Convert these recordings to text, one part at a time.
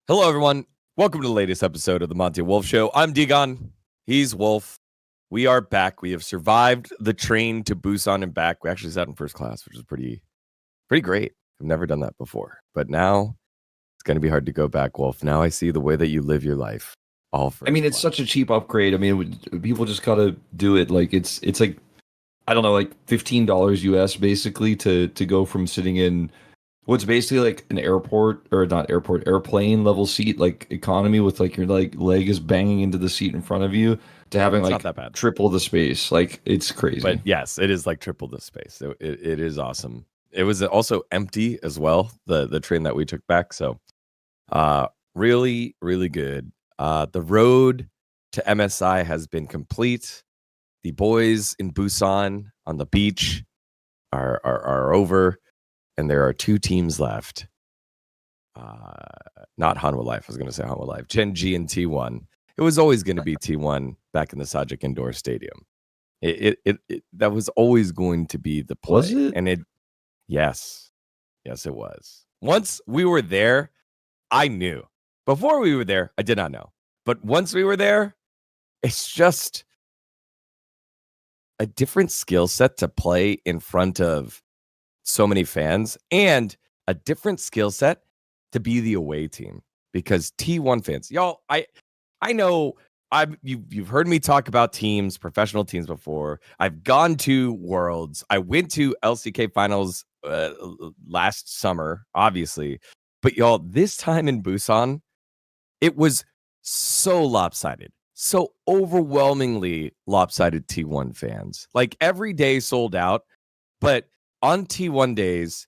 Hello, everyone. Welcome to the latest episode of the Monte Wolf Show. I'm dGon. He's Wolf. We are back. We have survived the train to Busan and back. We actually sat in first class, which is pretty great. I've never done that before. But now it's going to be hard to go back, Wolf. Now I see the way that you live your life. All first it's such a cheap upgrade. People just got to do it. Like it's like, I don't know, like $15 US basically to go from sitting in what's basically like an airplane level seat, like economy with like your leg is banging into the seat in front of you, to having It's like not that bad. triple the space. Like it's crazy. But yes, it is like triple the space. It is awesome. It was also empty as well, the train that we took back. So really good. The road to MSI has been complete. The boys in Busan on the beach are over, and there are two teams left. Not Hanwha Life. I was going to say Hanwha Life. GenG and T1. It was always going to be T1 back in the Sajik Indoor Stadium. It that was always going to be the play. Was it? And yes, it was. Once we were there, I knew. Before we were there, I did not know. But once we were there, it's just a different skill set to play in front of so many fans, and a different skill set to be the away team, because T1 fans, y'all, I know you've heard me talk about teams, professional teams before. I've gone to Worlds. I went to LCK finals last summer, obviously. But y'all, this time in Busan, it was so lopsided. So overwhelmingly lopsided T1 fans. Like every day sold out, but on T1 days,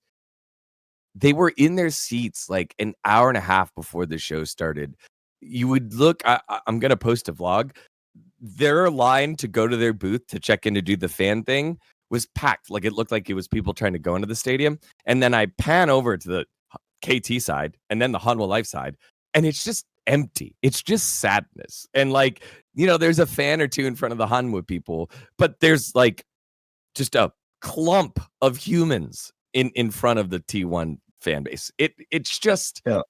they were in their seats like an hour and a half before the show started. You would look, I'm going to post a vlog. Their line to go to their booth to check in to do the fan thing was packed. Like it looked like it was people trying to go into the stadium. And then I pan over to the KT side and then the Hanwha Life side, and it's just empty. It's just sadness. And like, there's a fan or two in front of the Hanwha people, but there's like just a clump of humans in front of the T1 fan base. It's just, yeah.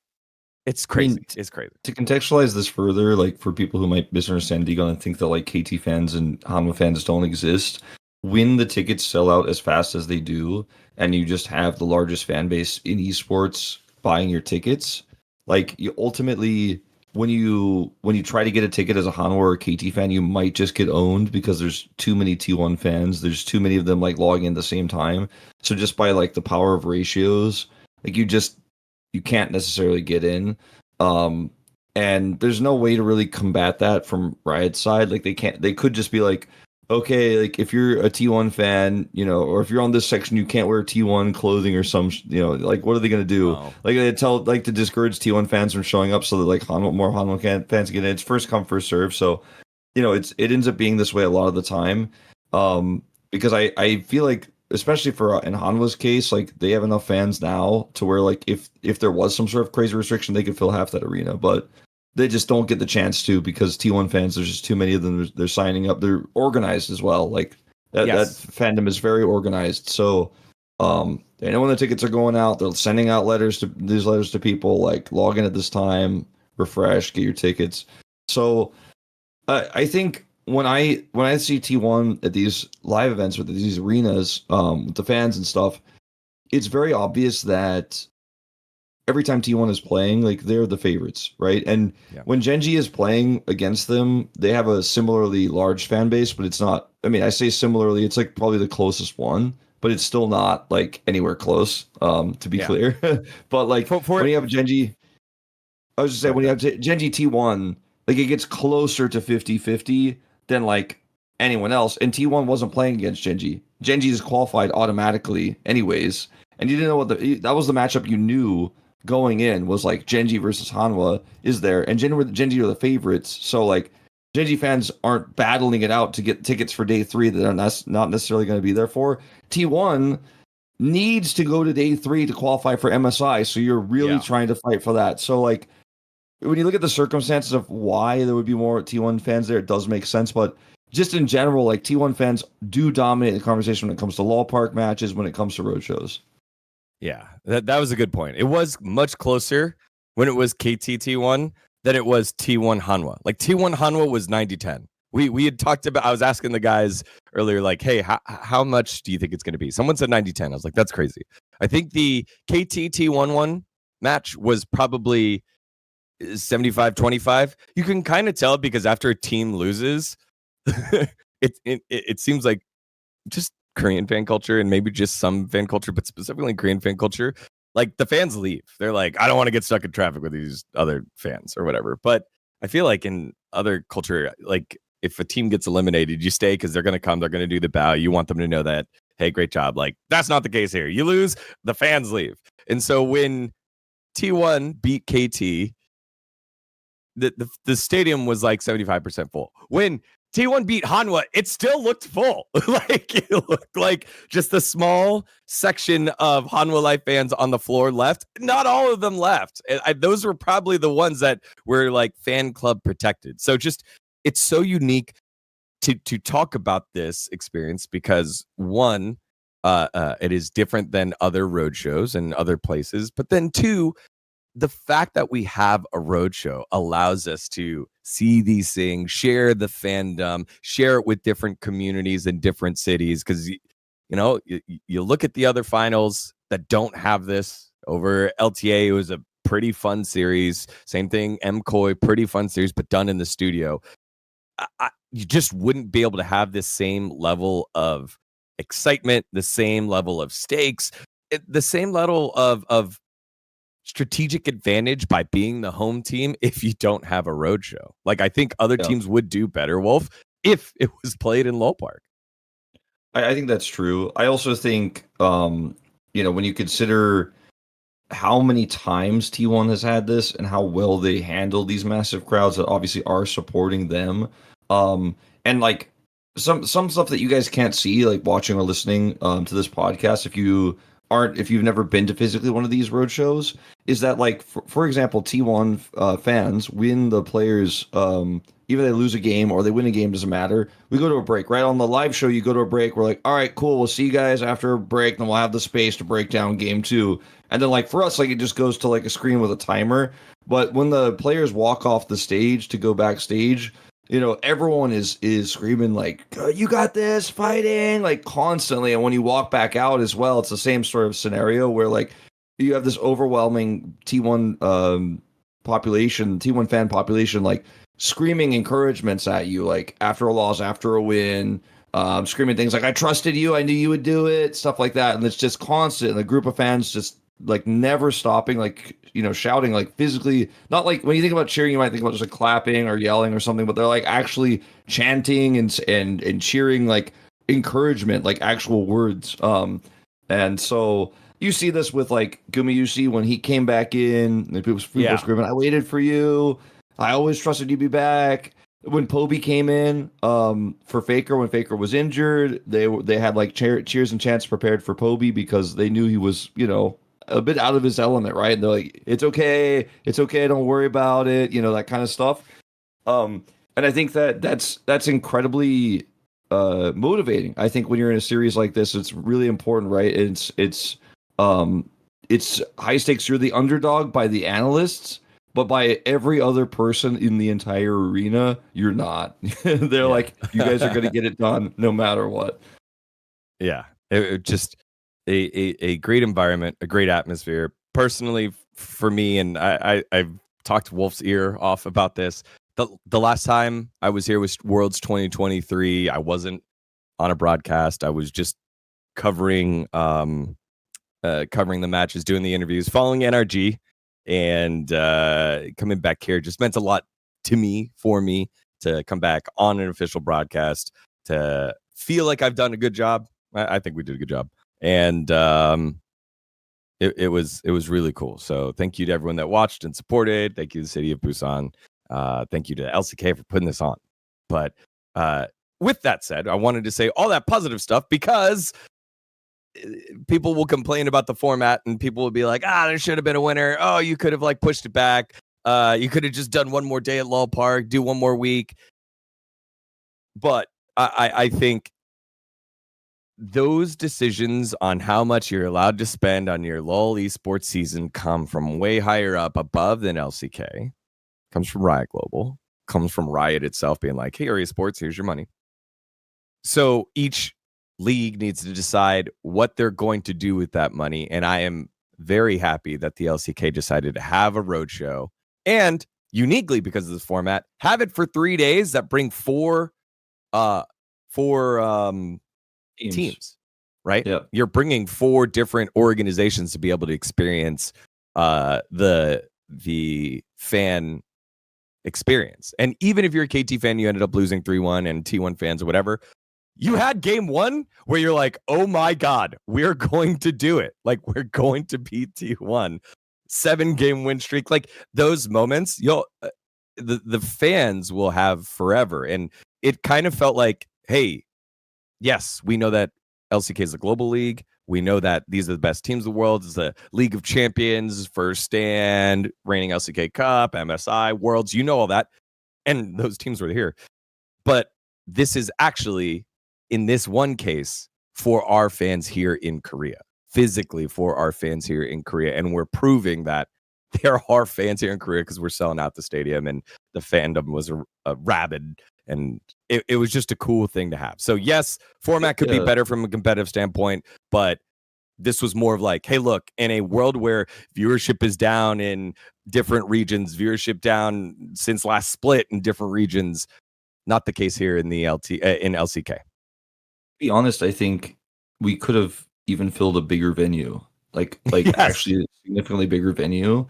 It's crazy. It's crazy. To contextualize this further, like for people who might misunderstand dGon and think that like KT fans and Hanwha fans don't exist, when the tickets sell out as fast as they do, and you just have the largest fan base in esports buying your tickets, like you ultimately, when you try to get a ticket as a Hanwha or a KT fan, you might just get owned because there's too many T1 fans. There's too many of them like logging in at the same time. So just by like the power of ratios, like you can't necessarily get in. And there's no way to really combat that from Riot's side. Like they could just be like, okay, like if you're a T1 fan, or if you're on this section, you can't wear T1 clothing or some, like what are they going to do? Oh. Like they tell, like to discourage T1 fans from showing up so that like more Hanwha fans get in. It's first come, first serve. So, it ends up being this way a lot of the time. Because I feel like, especially for in Hanwha's case, like they have enough fans now to where like if there was some sort of crazy restriction, they could fill half that arena, but they just don't get the chance to because T1 fans, there's just too many of them. They're signing up. They're organized as well. Like that fandom is very organized. So they know when the tickets are going out. They're sending out newsletters to people like log in at this time, refresh, get your tickets. So I think when I see T1 at these live events with these arenas, with the fans and stuff, it's very obvious that every time T1 is playing, like they're the favorites, right? And when GenG is playing against them, they have a similarly large fan base, but it's not. I mean, I say similarly, it's like probably the closest one, but it's still not like anywhere close. To be clear, but like when you have GenG, I was just saying when you have GenG T1, like it gets closer to 50-50 than like anyone else. And T1 wasn't playing against GenG. GenG is qualified automatically, anyways, and you didn't know that was the matchup you knew going in was like GenG versus Hanwha is there, and GenG are the favorites. So like GenG fans aren't battling it out to get tickets for day 3 that are not necessarily going to be there for. T1 needs to go to day 3 to qualify for MSI, so you're really trying to fight for that. So like when you look at the circumstances of why there would be more T1 fans there, it does make sense. But just in general, like T1 fans do dominate the conversation when it comes to LoL Park matches, when it comes to road shows. Yeah, that was a good point. It was much closer when it was KT T1 than it was T1 Hanwha. Like T1 Hanwha was 90-10. We had talked about, I was asking the guys earlier, like, hey, how much do you think it's going to be? Someone said 90-10. I was like, that's crazy. I think the KT T1 match was probably 75-25. You can kind of tell because after a team loses, it seems like just Korean fan culture and maybe just some fan culture, but specifically Korean fan culture, like the fans leave. They're like, I don't want to get stuck in traffic with these other fans or whatever. But I feel like in other culture, like if a team gets eliminated, you stay because they're going to come, they're going to do the bow. You want them to know that, hey, great job. Like that's not the case here. You lose, the fans leave. And so when T1 beat KT, the stadium was like 75% full. When T1 beat Hanwha, it still looked full. Like it looked like just a small section of Hanwha Life fans on the floor left. Not all of them left. Those were probably the ones that were like fan club protected. So just it's so unique to talk about this experience because one, it is different than other road shows and other places, but then two, the fact that we have a road show allows us to see these things, share the fandom, share it with different communities in different cities. Because, you look at the other finals that don't have this over LTA. It was a pretty fun series. Same thing, MKOI, pretty fun series, but done in the studio. You just wouldn't be able to have this same level of excitement, the same level of stakes, the same level of strategic advantage by being the home team if you don't have a road show. Like I think other teams would do better, Wolf, if it was played in Lowell Park. I think that's true. I also think, when you consider how many times T1 has had this and how well they handle these massive crowds that obviously are supporting them, and like some stuff that you guys can't see, like watching or listening to this podcast, if you've never been to physically one of these road shows, is that like for example, T1 fans, when the players either they lose a game or they win a game, doesn't matter, we go to a break. Right on the live show, you go to a break, we're like, all right, cool, we'll see you guys after a break, then we'll have the space to break down game 2. And then like for us, like it just goes to like a screen with a timer. But when the players walk off the stage to go backstage, everyone is screaming like, you got this, fighting, like constantly. And when you walk back out as well, it's the same sort of scenario where like you have this overwhelming T1 population, T1 fan population, like screaming encouragements at you, like after a loss, after a win, screaming things like, I trusted you, I knew you would do it, stuff like that. And it's just constant. And the group of fans just like never stopping, like, shouting, like physically, not like when you think about cheering, you might think about just like clapping or yelling or something, but they're like actually chanting and cheering, like encouragement, like actual words. And so you see this with like Gumayusi when he came back in, and people screaming, I waited for you, I always trusted you'd be back. When Poby came in for Faker, when Faker was injured, they had like cheers and chants prepared for Poby because they knew he was, a bit out of his element, right? And they're like, it's okay, don't worry about it, that kind of stuff. And I think that's incredibly motivating. I think when you're in a series like this, it's really important, right? It's high stakes. You're the underdog by the analysts, but by every other person in the entire arena, you're not. They're like, you guys are going to get it done no matter what. Yeah, it just a great environment, a great atmosphere. Personally, for me, and I've talked Wolf's ear off about this. The last time I was here was Worlds 2023. I wasn't on a broadcast. I was just covering the matches, doing the interviews, following NRG, and coming back here just meant a lot for me to come back on an official broadcast, to feel like I've done a good job. I think we did a good job. And it was really cool. So thank you to everyone that watched and supported. Thank you to the city of Busan. Thank you to LCK for putting this on. But with that said, I wanted to say all that positive stuff because people will complain about the format and people will be like, there should have been a winner. Oh, you could have like pushed it back. You could have just done one more day at Lowell Park, do one more week. But I think those decisions on how much you're allowed to spend on your LoLEsports season come from way higher up above than LCK. Comes from Riot Global. Comes from Riot itself being like, hey, Esports, here's your money. So each league needs to decide what they're going to do with that money. And I am very happy that the LCK decided to have a roadshow and uniquely because of this format, have it for 3 days that bring four teams, right? Yeah. You're bringing 4 different organizations to be able to experience the fan experience. And even if you're a KT fan, you ended up losing 3-1 and T1 fans or whatever, you had game 1 where you're like, oh my God, we're going to do it. Like, we're going to beat T1. 7-game win streak. Like, those moments, the fans will have forever. And it kind of felt like, hey, yes, we know that LCK is a global league. We know that these are the best teams in the world. It's the League of Champions, First Stand, reigning LCK Cup, MSI, Worlds. You know all that. And those teams were here. But this is actually, in this one case, for our fans here in Korea. Physically for our fans here in Korea. And we're proving that there are fans here in Korea because we're selling out the stadium and the fandom was rabid. And it was just a cool thing to have. So yes, format could be better from a competitive standpoint, but this was more of like, hey, look, in a world where viewership is down in different regions, viewership down since last split in different regions, not the case here in the in LCK. To be honest, I think we could have even filled a bigger venue, like yes. Actually a significantly bigger venue.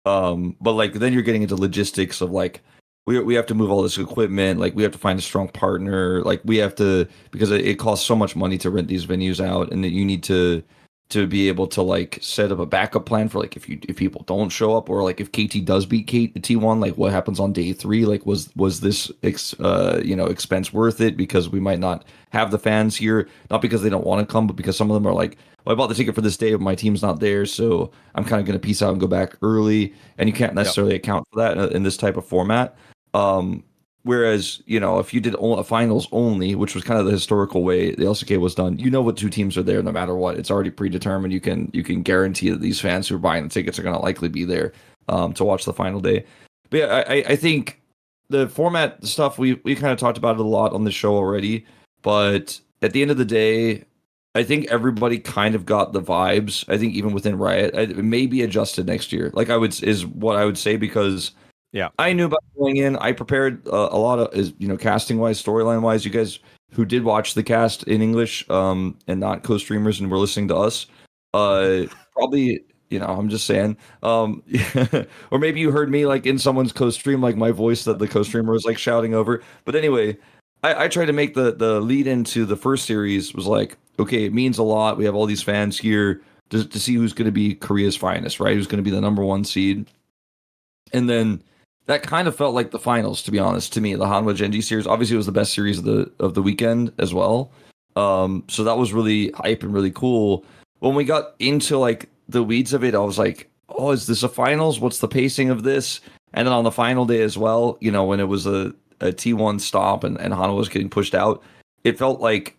But like then you're getting into logistics of like, we have to move all this equipment, like we have to find a strong partner, like we have to, because it costs so much money to rent these venues out, and that you need to be able to like set up a backup plan for like if people don't show up, or like if KT does beat T1, like what happens on day 3, like was this expense worth it, because we might not have the fans here, not because they don't want to come, but because some of them are like, well, I bought the ticket for this day, but my team's not there, so I'm kind of going to peace out and go back early, and you can't necessarily account for that in this type of format. Whereas, if you did a finals only, which was kind of the historical way the LCK was done, what 2 teams are there no matter what. It's already predetermined. You can guarantee that these fans who are buying the tickets are going to likely be there to watch the final day. But yeah, I think the format stuff, we kind of talked about it a lot on the show already. But at the end of the day, I think everybody kind of got the vibes. I think even within Riot, it may be adjusted next year. Like is what I would say, because yeah, I knew about going in. I prepared a lot of, casting wise, storyline wise. You guys who did watch the cast in English, and not co-streamers and were listening to us, probably, I'm just saying, or maybe you heard me like in someone's co-stream, like my voice that the co-streamer was like shouting over. But anyway, I tried to make the lead into the first series was like, okay, it means a lot. We have all these fans here to see who's going to be Korea's finest, right? Who's going to be the number 1 seed, and then. That kind of felt like the finals, to be honest, to me. The Hanwha GenG series, obviously, it was the best series of the weekend as well. So that was really hype and really cool. When we got into like the weeds of it, I was like, "Oh, is this a finals? What's the pacing of this?" And then on the final day as well, when it was a T1 stop and Hanwha was getting pushed out, it felt like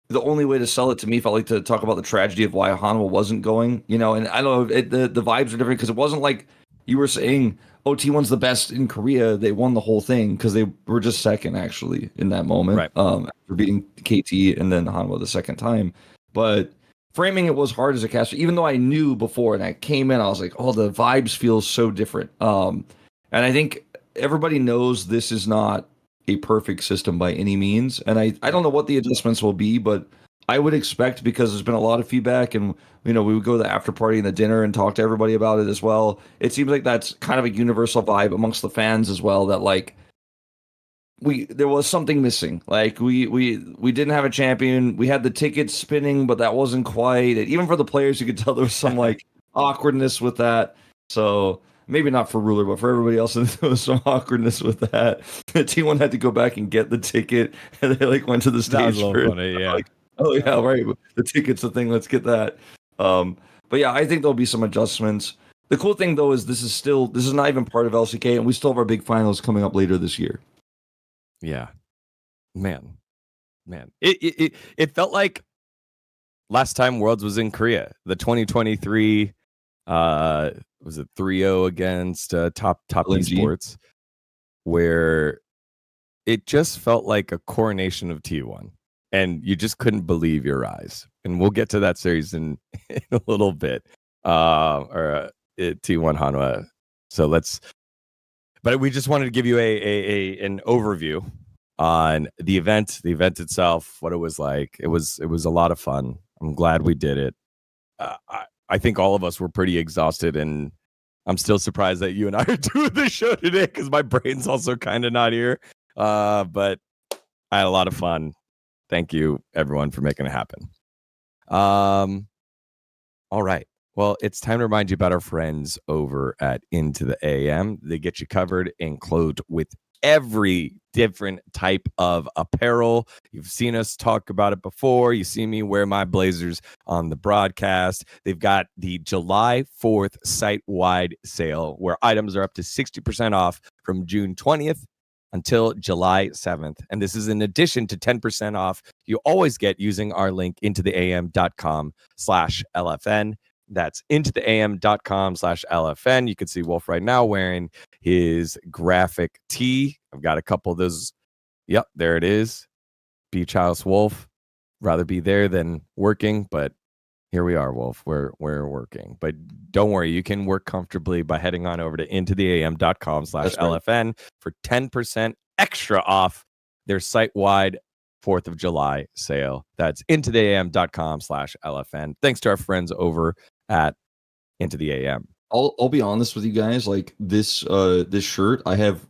the only way to sell it to me felt like to talk about the tragedy of why Hanwha wasn't going. And I don't know, the vibes are different because it wasn't like you were saying, oh, T1's the best in Korea. They won the whole thing because they were just second, actually, in that moment. Right. After beating KT and then Hanwha the second time. But framing it was hard as a caster, even though I knew before, and I came in, I was like, oh, the vibes feel so different. And I think everybody knows this is not a perfect system by any means. And I don't know what the adjustments will be, but I would expect, because there's been a lot of feedback, and we would go to the after party and the dinner and talk to everybody about it as well. It seems like that's kind of a universal vibe amongst the fans as well, that like there was something missing. Like we didn't have a champion. We had the tickets spinning, but that wasn't quite it. Even for the players, you could tell there was some like awkwardness with that. So maybe not for Ruler, but for everybody else, there was some awkwardness with that. The T1 had to go back and get the ticket, and they like went to the stage for it. Funny, yeah. Like, oh yeah, right. The ticket's the thing. Let's get that. But yeah, I think there'll be some adjustments. The cool thing though is this is not even part of LCK, and we still have our big finals coming up later this year. Yeah, man, it felt like last time Worlds was in Korea, the 2023 was it 3-0 against top LNG. esports, where it just felt like a coronation of T1, and you just couldn't believe your eyes. And we'll get to that series in a little bit, T1 Hanwha. So but we just wanted to give you an overview on the event itself, what it was like. It was a lot of fun. I'm glad we did it. I think all of us were pretty exhausted, and I'm still surprised that you and I are doing this show today because my brain's also kind of not here. But I had a lot of fun. Thank you, everyone, for making it happen. All right. Well, it's time to remind you about our friends over at Into the AM. They get you covered and clothed with every different type of apparel. You've seen us talk about it before. You see me wear my blazers on the broadcast. They've got the July 4th site-wide sale where items are up to 60% off from June 20th until July 7th. And this is in addition to 10% off you always get using our link intotheam.com/LFN. That's intotheam.com/LFN. You can see Wolf right now wearing his graphic tee. I've got a couple of those. Yep, there it is. Beach House Wolf. Rather be there than working, but here we are, Wolf. We're working. But don't worry, you can work comfortably by heading on over to intotheam.com/LFN for 10% extra off their site-wide 4th of July sale. That's intotheam.com/LFN. Thanks to our friends over at Into the AM. I'll be honest with you guys. Like this shirt, I've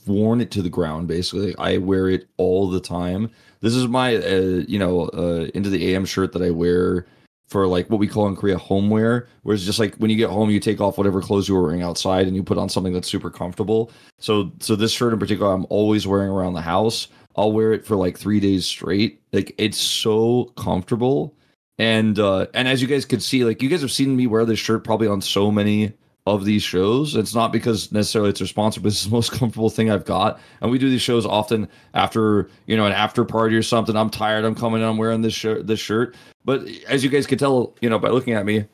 worn it to the ground. Basically, I wear it all the time. This is my Into the AM shirt that I wear for like what we call in Korea homeware, where it's just like when you get home, you take off whatever clothes you were wearing outside and you put on something that's super comfortable. So this shirt in particular, I'm always wearing around the house. I'll wear it for like 3 days straight. Like it's so comfortable. And as you guys could see, like you guys have seen me wear this shirt probably on so many of these shows. It's not because necessarily it's a sponsor, but it's the most comfortable thing I've got. And we do these shows often after, an after party or something. I'm tired. I'm coming in. I'm wearing this shirt. But as you guys could tell, by looking at me,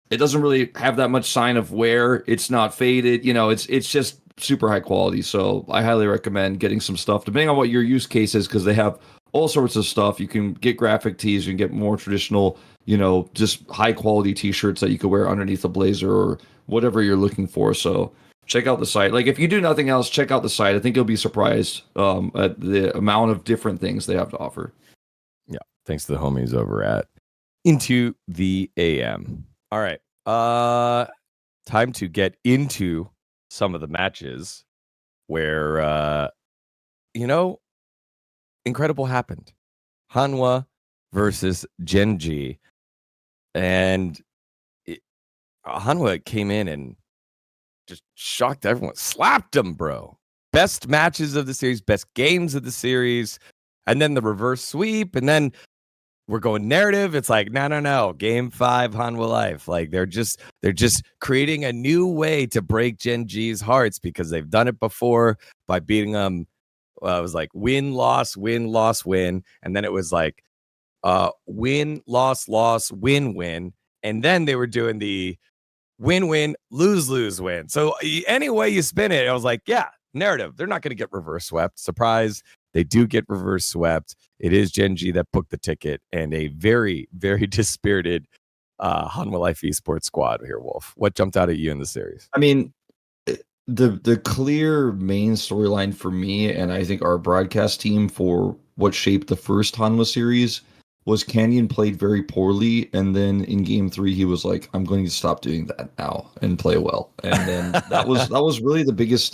it doesn't really have that much sign of wear. It's not faded. It's just super high quality. So I highly recommend getting some stuff, depending on what your use case is, because they have all sorts of stuff. You can get graphic tees. You can get more traditional, just high quality t-shirts that you could wear underneath a blazer or whatever you're looking for. So check out the site. Like if you do nothing else, check out the site. I think you'll be surprised at the amount of different things they have to offer. Yeah. Thanks to the homies over at Into the AM. All right. Time to get into some of the matches where, incredible happened. Hanwha versus GenG. And Hanwha came in and just shocked everyone. Slapped them, bro. Best matches of the series, best games of the series. And then the reverse sweep. And then we're going narrative. It's like, no. Game 5, Hanwha Life. Like they're just creating a new way to break GenG's hearts because they've done it before by beating them. It was like win, loss, win, loss, win. And then it was like win, loss, loss, win, win. And then they were doing the win, win, lose, lose, win. So any way you spin it, I was like, yeah, narrative. They're not going to get reverse swept. Surprise. They do get reverse swept. It is GenG that booked the ticket and a very, very dispirited Hanwha Life esports squad here, Wolf. What jumped out at you in the series? I mean, the clear main storyline for me, and I think our broadcast team for what shaped the first Hanwha series, was Canyon played very poorly, and then in game 3 he was like, I'm going to stop doing that now and play well. And then that was really the biggest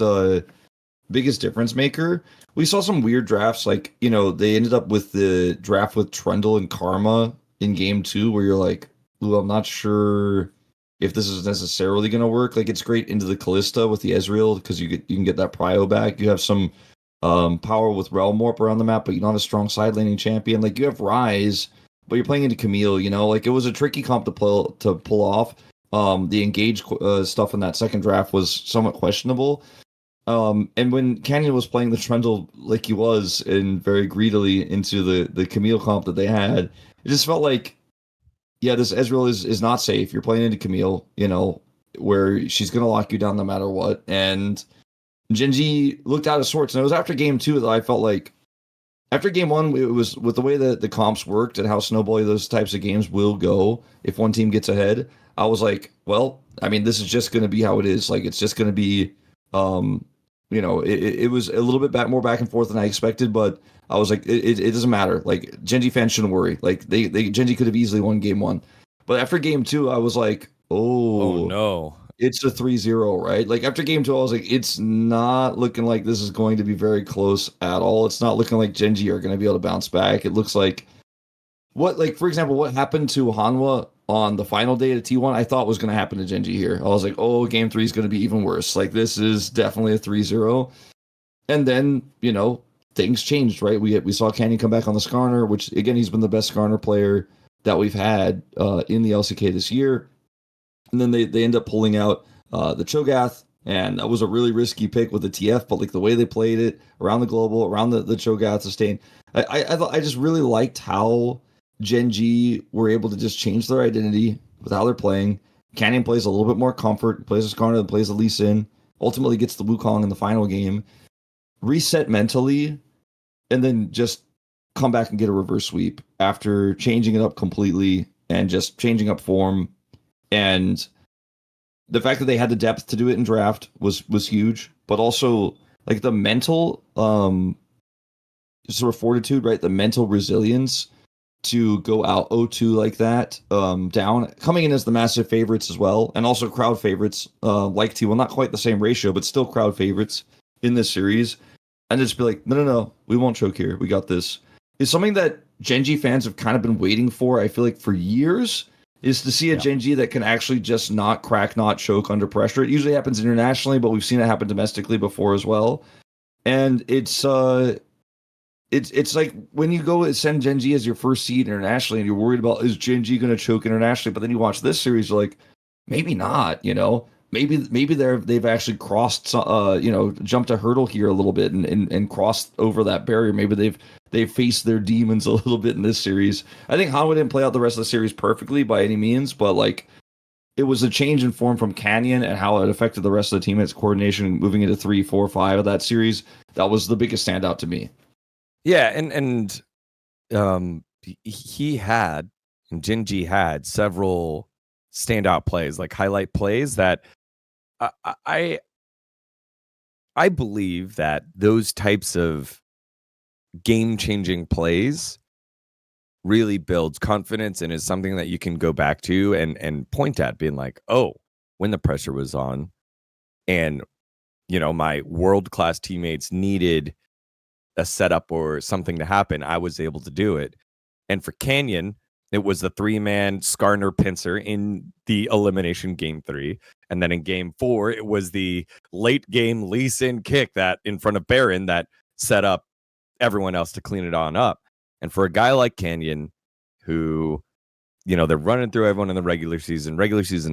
difference maker. We saw some weird drafts, like, they ended up with the draft with Trundle and Karma in game 2, where you're like, ooh, I'm not sure if this is necessarily going to work. Like, it's great into the Callista with the Ezreal, because you can get that prio back. You have some power with Realm Warp around the map, but you're not a strong side laning champion. Like, you have Ryze, but you're playing into Camille, Like, it was a tricky comp to pull off. The engage stuff in that second draft was somewhat questionable. And when Canyon was playing the Trundle like he was and very greedily into the Camille comp that they had, it just felt like, yeah, this Ezreal is not safe. You're playing into Camille, where she's gonna lock you down no matter what. And GenG looked out of sorts. And it was after game two that I felt like after game one, it was with the way that the comps worked and how snowbally those types of games will go if one team gets ahead. I was like, well, I mean, this is just going to be how it is. Like, it's just going to be, it was a little bit more back and forth than I expected, but I was like, it doesn't matter. Like, GenG fans shouldn't worry. Like, GenG could have easily won game one. But after game two, I was like, Oh no. it's a 3-0, right? Like after game two, I was like, it's not looking like this is going to be very close at all. It's not looking like GenG are going to be able to bounce back. It looks like for example, what happened to Hanwha on the final day of T1, I thought was going to happen to GenG here. I was like, oh, game three is going to be even worse. Like this is definitely a 3-0. And then, things changed, right? We saw Canyon come back on the Skarner, which again, he's been the best Skarner player that we've had in the LCK this year. And then they end up pulling out the Cho'Gath, and that was a really risky pick with the TF, but like the way they played it around the global, around the Cho'Gath sustain, I just really liked how GenG were able to just change their identity with how they're playing. Canyon plays a little bit more comfort, plays a Skarner, plays a Lee Sin, ultimately gets the Wukong in the final game, reset mentally, and then just come back and get a reverse sweep after changing it up completely and just changing up form. And the fact that they had the depth to do it in draft was huge, but also like the mental sort of fortitude, right? The mental resilience to go out 0-2 like that, down, coming in as the massive favorites as well, and also crowd favorites, like T1, not quite the same ratio, but still crowd favorites in this series, and just be like, no, we won't choke here. We got this. Is something that GenG fans have kind of been waiting for, I feel like, for years. Is to see a GenG that can actually just not crack, not choke under pressure. It usually happens internationally, but we've seen it happen domestically before as well. And it's like when you go and send GenG as your first seed internationally, and you're worried about is GenG going to choke internationally, but then you watch this series, you're like, maybe not. Maybe they've actually crossed, jumped a hurdle here a little bit and crossed over that barrier. Maybe they've faced their demons a little bit in this series. I think Hanwha didn't play out the rest of the series perfectly by any means, but like it was a change in form from Canyon and how it affected the rest of the team, its coordination moving into 3, 4, 5 of that series. That was the biggest standout to me. Yeah, and GenG had several standout plays, like highlight plays that I believe that those types of game-changing plays really builds confidence and is something that you can go back to and point at, being like, oh, when the pressure was on and my world-class teammates needed a setup or something to happen, I was able to do it. And for Canyon, it was the 3-man Skarner pincer in the elimination game 3. And then in game 4, it was the late game Lee Sin kick that in front of Baron that set up everyone else to clean it on up. And for a guy like Canyon, who, they're running through everyone in the regular season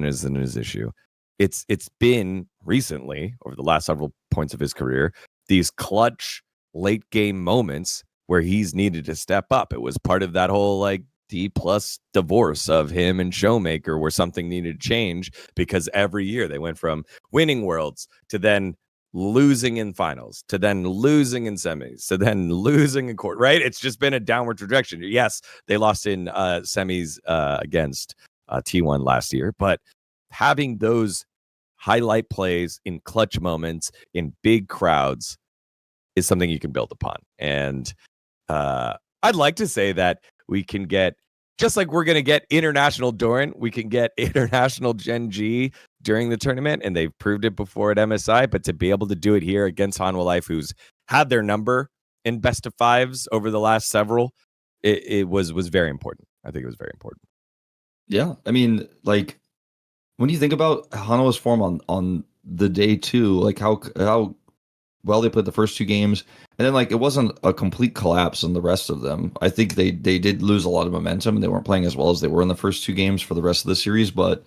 isn't his issue. It's been recently, over the last several points of his career, these clutch late game moments where he's needed to step up. It was part of that whole like D+ divorce of him and Showmaker, where something needed to change because every year they went from winning worlds to then losing in finals to then losing in semis to then losing in court, right? It's just been a downward trajectory. Yes, they lost in semis against T1 last year, but having those highlight plays in clutch moments in big crowds is something you can build upon. And I'd like to say that we can get, just like we're going to get international Doran, we can get international GenG during the tournament, and they've proved it before at MSI, but to be able to do it here against Hanwha Life, who's had their number in best of fives over the last several, it was very important. I think it was very important. Yeah, I mean, like, when you think about Hanwha's form on the day two, like how well they played the first 2 games, and then like it wasn't a complete collapse in the rest of them. I think they did lose a lot of momentum, and they weren't playing as well as they were in the first 2 games for the rest of the series, but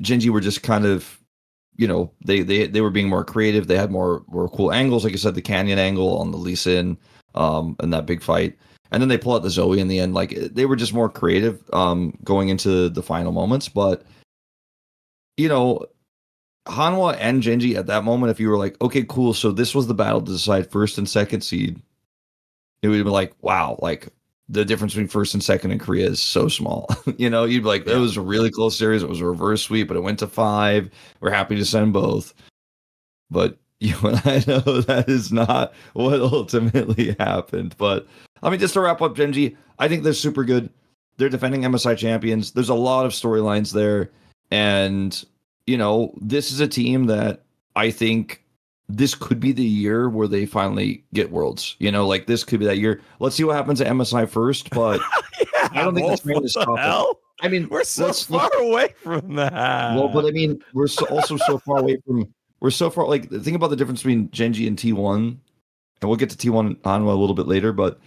GenG were just kind of they were being more creative. They had more cool angles, like I said, the canyon angle on the Lee Sin, and that big fight. And then they pull out the Zoe in the end. Like they were just more creative going into the final moments. But Hanwha and GenG at that moment, if you were like, okay, cool, so this was the battle to decide first and second seed, it would be like, wow, like the difference between first and second in Korea is so small. You'd be like, it was a really close series. It was a reverse sweep, but it went to 5. We're happy to send both. But you and I know that is not what ultimately happened. But I mean, just to wrap up GenG, I think they're super good. They're defending MSI champions. There's a lot of storylines there. And, this is a team that I think this could be the year where they finally get Worlds. Like this could be that year. Let's see what happens at MSI first. But I don't think the train is stopping. I mean, we're so far away from that. Well, but I mean, we're also so far away from. We're so far. Like, think about the difference between GenG and T1, and we'll get to T1 Hanwha a little bit later. But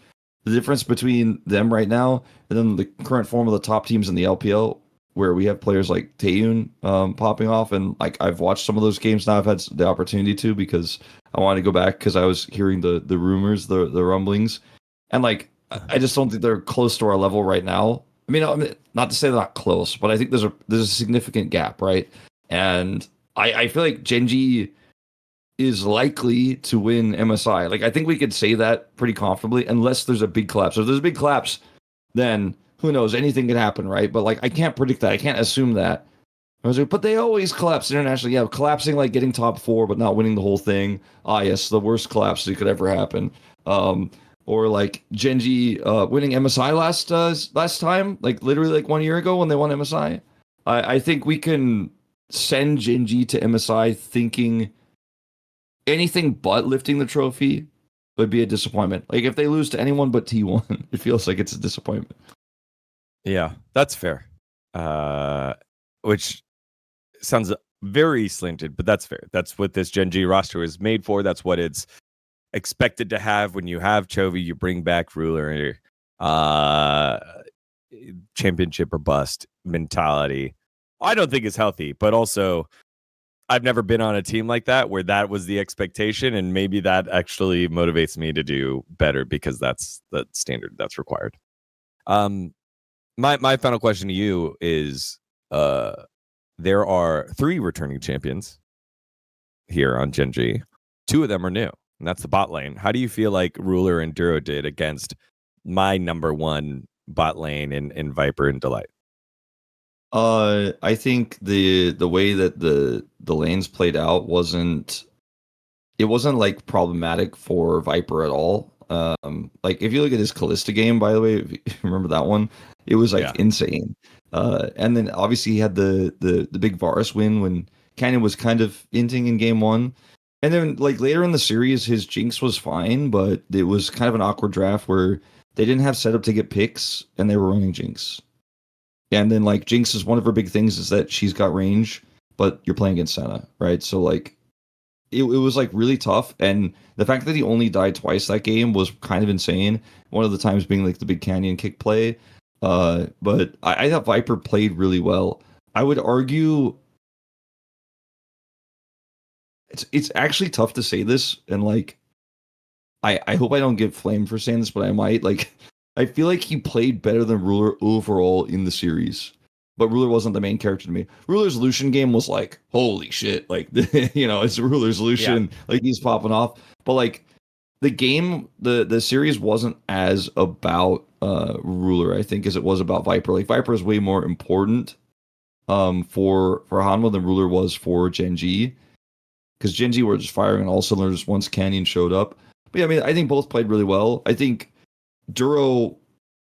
the difference between them right now and then the current form of the top teams in the LPL, where we have players like Taeyun popping off, and like I've watched some of those games now. I've had the opportunity to because I wanted to go back because I was hearing the rumors, the rumblings, and like I just don't think they're close to our level right now. I mean, not to say they're not close, but I think there's a significant gap, right? And I feel like GenG is likely to win MSI. Like, I think we could say that pretty comfortably, unless there's a big collapse. If there's a big collapse, then who knows? Anything could happen, right? But like, I can't predict that. I can't assume that. I was like, but they always collapse internationally. Yeah, collapsing, like getting top 4, but not winning the whole thing. Ah, yes, the worst collapse that could ever happen. Or like GenG winning MSI last time, like literally like 1 year ago when they won MSI. I think we can send GenG to MSI thinking anything but lifting the trophy would be a disappointment. Like if they lose to anyone but T1, it feels like it's a disappointment. Yeah, that's fair. Which sounds very slanted, but that's fair. That's what this GenG roster is made for. That's what it's expected to have when you have Chovy. You bring back Ruler, championship or bust mentality. I don't think it's healthy, but also I've never been on a team like that where that was the expectation, and maybe that actually motivates me to do better because that's the standard that's required. My final question to you is: there are 3 returning champions here on GenG. 2 of them are new, and that's the bot lane. How do you feel like Ruler and Duro did against my number 1 bot lane in Viper and Delight? I think the way that the lanes played out wasn't like problematic for Viper at all. Like if you look at his Kalista game, by the way, if you remember that one, it was like insane. And then obviously he had the big Varus win when Canyon was kind of inting in game 1. And then like later in the series, his Jinx was fine, but it was kind of an awkward draft where they didn't have setup to get picks and they were running Jinx. And then like Jinx is one of her big things is that she's got range, but you're playing against Senna, right? So like it was like really tough. And the fact that he only died twice that game was kind of insane. One of the times being like the big Canyon kick play. But I thought Viper played really well. I would argue it's actually tough to say this, and like I hope I don't get flamed for saying this, but I might. Like I feel like he played better than Ruler overall in the series. But Ruler wasn't the main character to me. Ruler's Lucian game was like, holy shit. Like, it's Ruler's Lucian. Yeah. Like, he's popping off. But, like, the game, the series wasn't as about Ruler, I think, as it was about Viper. Like, Viper is way more important for Hanwha than Ruler was for GenG. Because GenG were just firing on all cylinders once Canyon showed up. But, yeah, I mean, I think both played really well. I think Duro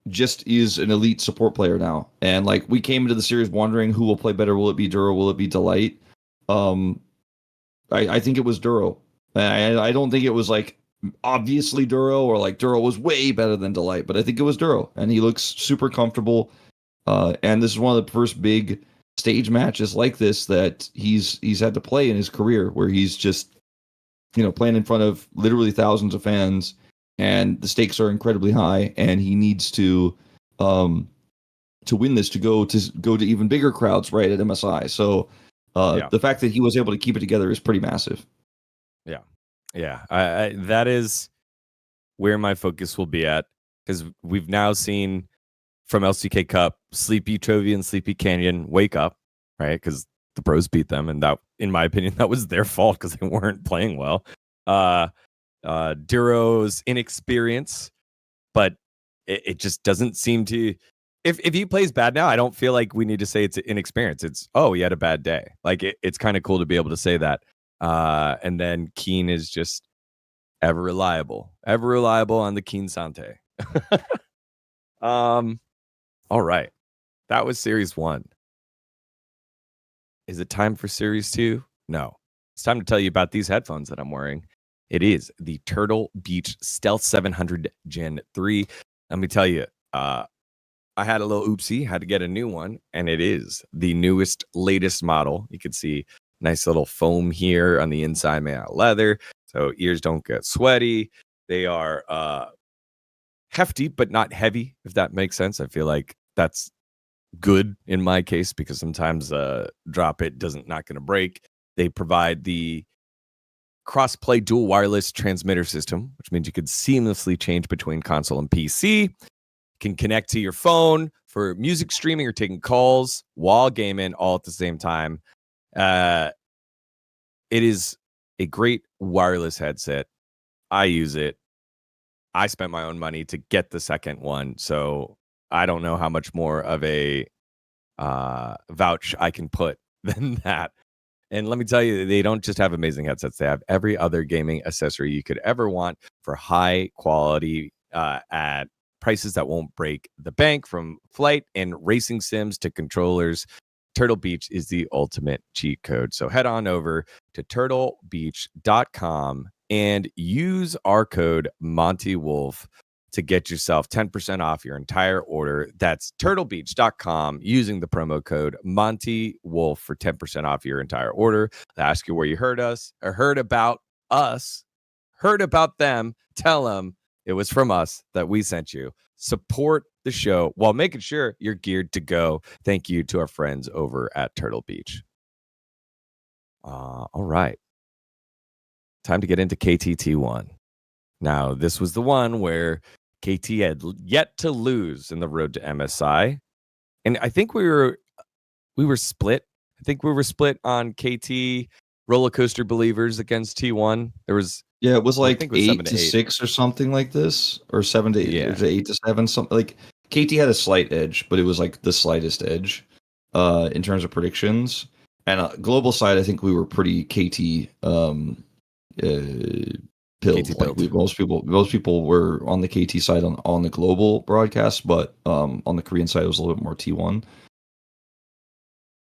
just is an elite support player now, and like we came into the series wondering who will play better. Will it be Duro? Will it be Delight? I think it was Duro. I don't think it was like obviously Duro or like Duro was way better than Delight, but I think it was Duro, and he looks super comfortable. And this is one of the first big stage matches like this that he's had to play in his career, where he's just playing in front of literally thousands of fans. And the stakes are incredibly high, and he needs to win this to go to even bigger crowds, right, at MSI. So The fact that he was able to keep it together is pretty massive. Yeah. That is where my focus will be at, because we've now seen from LCK Cup, Sleepy Trovy and Sleepy Canyon wake up, right? Because the pros beat them, and that, in my opinion, that was their fault because they weren't playing well. Duro's inexperience, but it just doesn't seem to. If he plays bad now, I don't feel like we need to say it's inexperience. It's, oh, he had a bad day. Like it's kind of cool to be able to say that. And then Keen is just ever reliable on the Keen Sante. All right, that was series 1. Is it time for series 2? No, it's time to tell you about these headphones that I'm wearing. It is the Turtle Beach Stealth 700 Gen 3. Let me tell you, I had a little oopsie, had to get a new one, and it is the newest, latest model. You can see nice little foam here on the inside made out of leather, so ears don't get sweaty. They are hefty, but not heavy, if that makes sense. I feel like that's good in my case, because sometimes drop it not going to break. They provide the cross-play dual wireless transmitter system, which means you could seamlessly change between console and PC. Can connect to your phone for music streaming or taking calls while gaming all at the same time. It is a great wireless headset. I use it. I spent my own money to get the second one, so I don't know how much more of a vouch I can put than that. And let me tell you, they don't just have amazing headsets. They have every other gaming accessory you could ever want for high quality at prices that won't break the bank, from flight and racing sims to controllers. Turtle Beach is the ultimate cheat code. So head on over to turtlebeach.com and use our code Monte Wolf to get yourself 10% off your entire order. That's turtlebeach.com using the promo code Monte Wolf for 10% off your entire order. They ask you where you heard us or heard about us, heard about them. Tell them it was from us that we sent you. Support the show while making sure you're geared to go. Thank you to our friends over at Turtle Beach. All right. Time to get into KTT1. Now, this was the one where KT had yet to lose in the road to MSI. And I think we were split. I think we were split on KT roller coaster believers against T1. There was, it was like it was 8 to 6 or something like this, or 7 to 8, yeah. or 8 to 7, something like. KT had a slight edge, but it was like the slightest edge in terms of predictions. And global side, I think we were pretty KT pilled. Like most people were on the KT side on the global broadcast, but on the Korean side, it was a little bit more T1.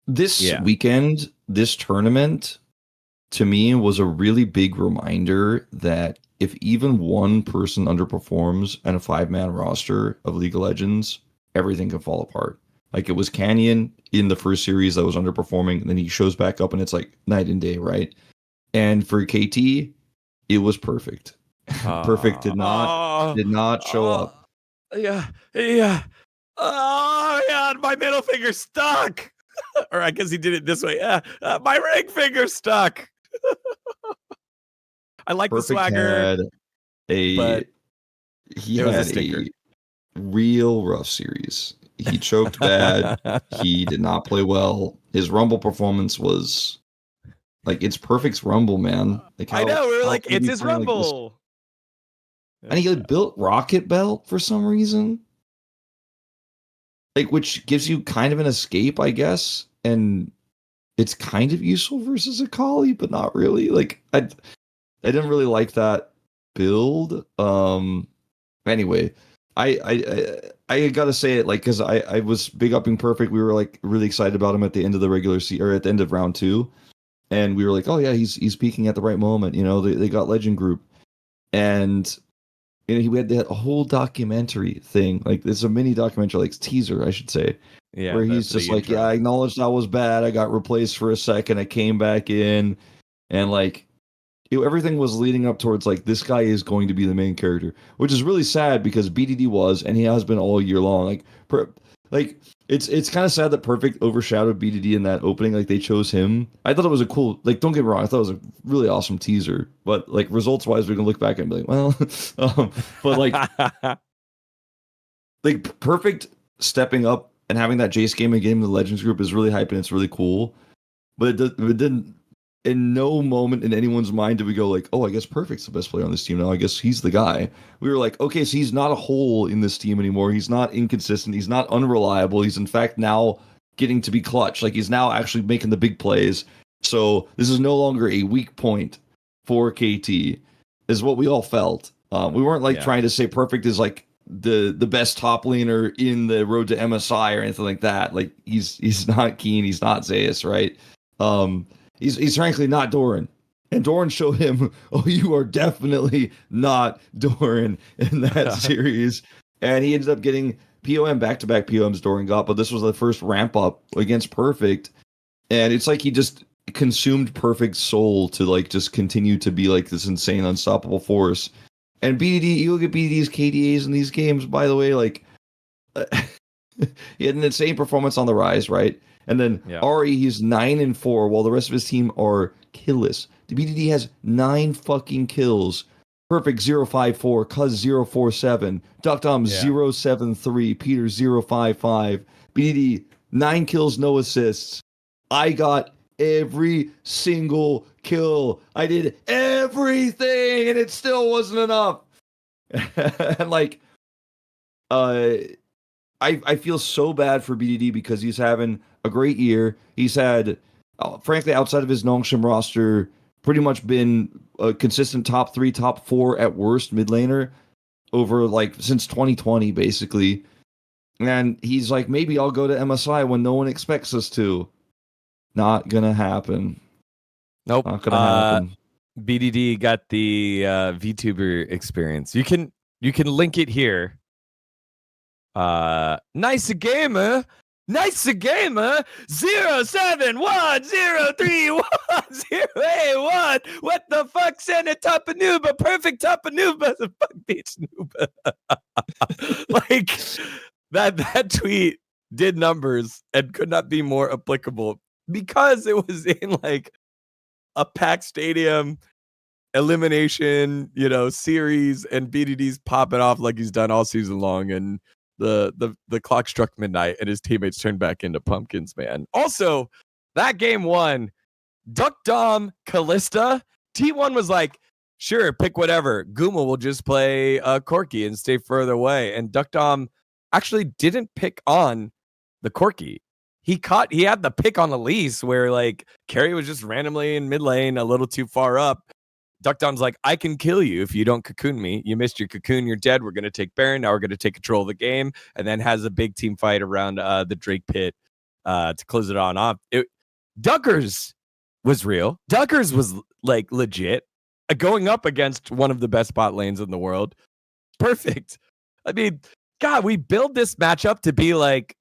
This weekend, this tournament, to me, was a really big reminder that if even one person underperforms in a 5-man roster of League of Legends, everything can fall apart. Like, it was Canyon in the first series that was underperforming, and then he shows back up, and it's like night and day, right? And for KT, it was perfect. Perfect did not show up. Yeah. Oh, yeah, my middle finger stuck. Or I guess he did it this way. My ring finger stuck. I like Perfect the swagger. He had a real rough series. He choked bad. He did not play well. His Rumble performance was like, it's Perfect's Rumble, man. Like, I know, we were like, it's his Rumble. And he had built Rocket Belt for some reason. Like, which gives you kind of an escape, I guess. And it's kind of useful versus Akali, but not really. Like, I didn't really like that build. Anyway, I gotta say it, like, because I was big upping Perfect. We were like really excited about him at the end of the regular season, or at the end of round 2, and we were like, oh yeah, he's peaking at the right moment. You know, they got Legend Group, and we had that whole documentary thing. Like, it's a mini documentary, like teaser, I should say. Yeah, where he's just like, yeah, I acknowledged I was bad. I got replaced for a second. I came back in, and like, everything was leading up towards like, this guy is going to be the main character, which is really sad because BDD was, and he has been all year long. Like, like it's kind of sad that Perfect overshadowed BDD in that opening. Like they chose him. I thought it was a cool. Like don't get me wrong, I thought it was a really awesome teaser. But like results wise, we can look back and be like, well, but like Perfect stepping up and having that Jace game and getting the Legends group is really hype and it's really cool. But it didn't. In no moment in anyone's mind did we go like, oh, I guess Perfect's the best player on this team now. I guess he's the guy. We were like, okay, so he's not a hole in this team anymore. He's not inconsistent. He's not unreliable. He's in fact now getting to be clutch. Like he's now actually making the big plays. So this is no longer a weak point for KT, is what we all felt. We weren't like trying to say Perfect is like the best top laner in the road to MSI or anything like that. Like he's not Keen. He's not Zeus, right? He's frankly not Doran. And Doran showed him, oh, you are definitely not Doran in that series. And he ended up getting POM back-to-back POMs Doran got, but this was the first ramp-up against Perfect. And it's like he just consumed Perfect's soul to like just continue to be like this insane, unstoppable force. And BDD, you look at BDD's KDAs in these games, by the way, like he had an insane performance on the Rise, right? And then Ari, he's 9-4, while the rest of his team are killless. The BDD has 9 fucking kills. Perfect 054, Cuz 047, Duckdom 073, Peter 055. BDD 9 kills, no assists. I got every single kill. I did everything, and it still wasn't enough. And like, I feel so bad for BDD because he's having a great year. He's had, frankly, outside of his Nongshim roster, pretty much been a consistent top 3, top 4 at worst mid laner over like since 2020, basically. And he's like, maybe I'll go to MSI when no one expects us to. Not gonna happen. Nope. Not gonna happen. BDD got the VTuber experience. You can link it here. Nice gamer. 071031081. What the fuck? Send it Tapanuba. Perfect Tapanuba. Fuck bitch Nuba. Like that tweet did numbers and could not be more applicable because it was in like a packed stadium elimination, series, and BDD's popping off like he's done all season long, and the clock struck midnight and his teammates turned back into pumpkins, man. Also, that game 1, Duck Dom Callista, T1 was like, sure, pick whatever. Guma will just play Corki and stay further away. And Duck Dom actually didn't pick on the Corki. He had the pick on Elise where like Carrie was just randomly in mid lane a little too far up. Duck Dom's like, I can kill you if you don't cocoon me. You missed your cocoon, you're dead. We're going to take Baron. Now we're going to take control of the game. And then has a big team fight around the Drake pit to close it on off. Duckers was real. Duckers was like legit. Going up against one of the best bot lanes in the world. Perfect. I mean, God, we build this matchup to be like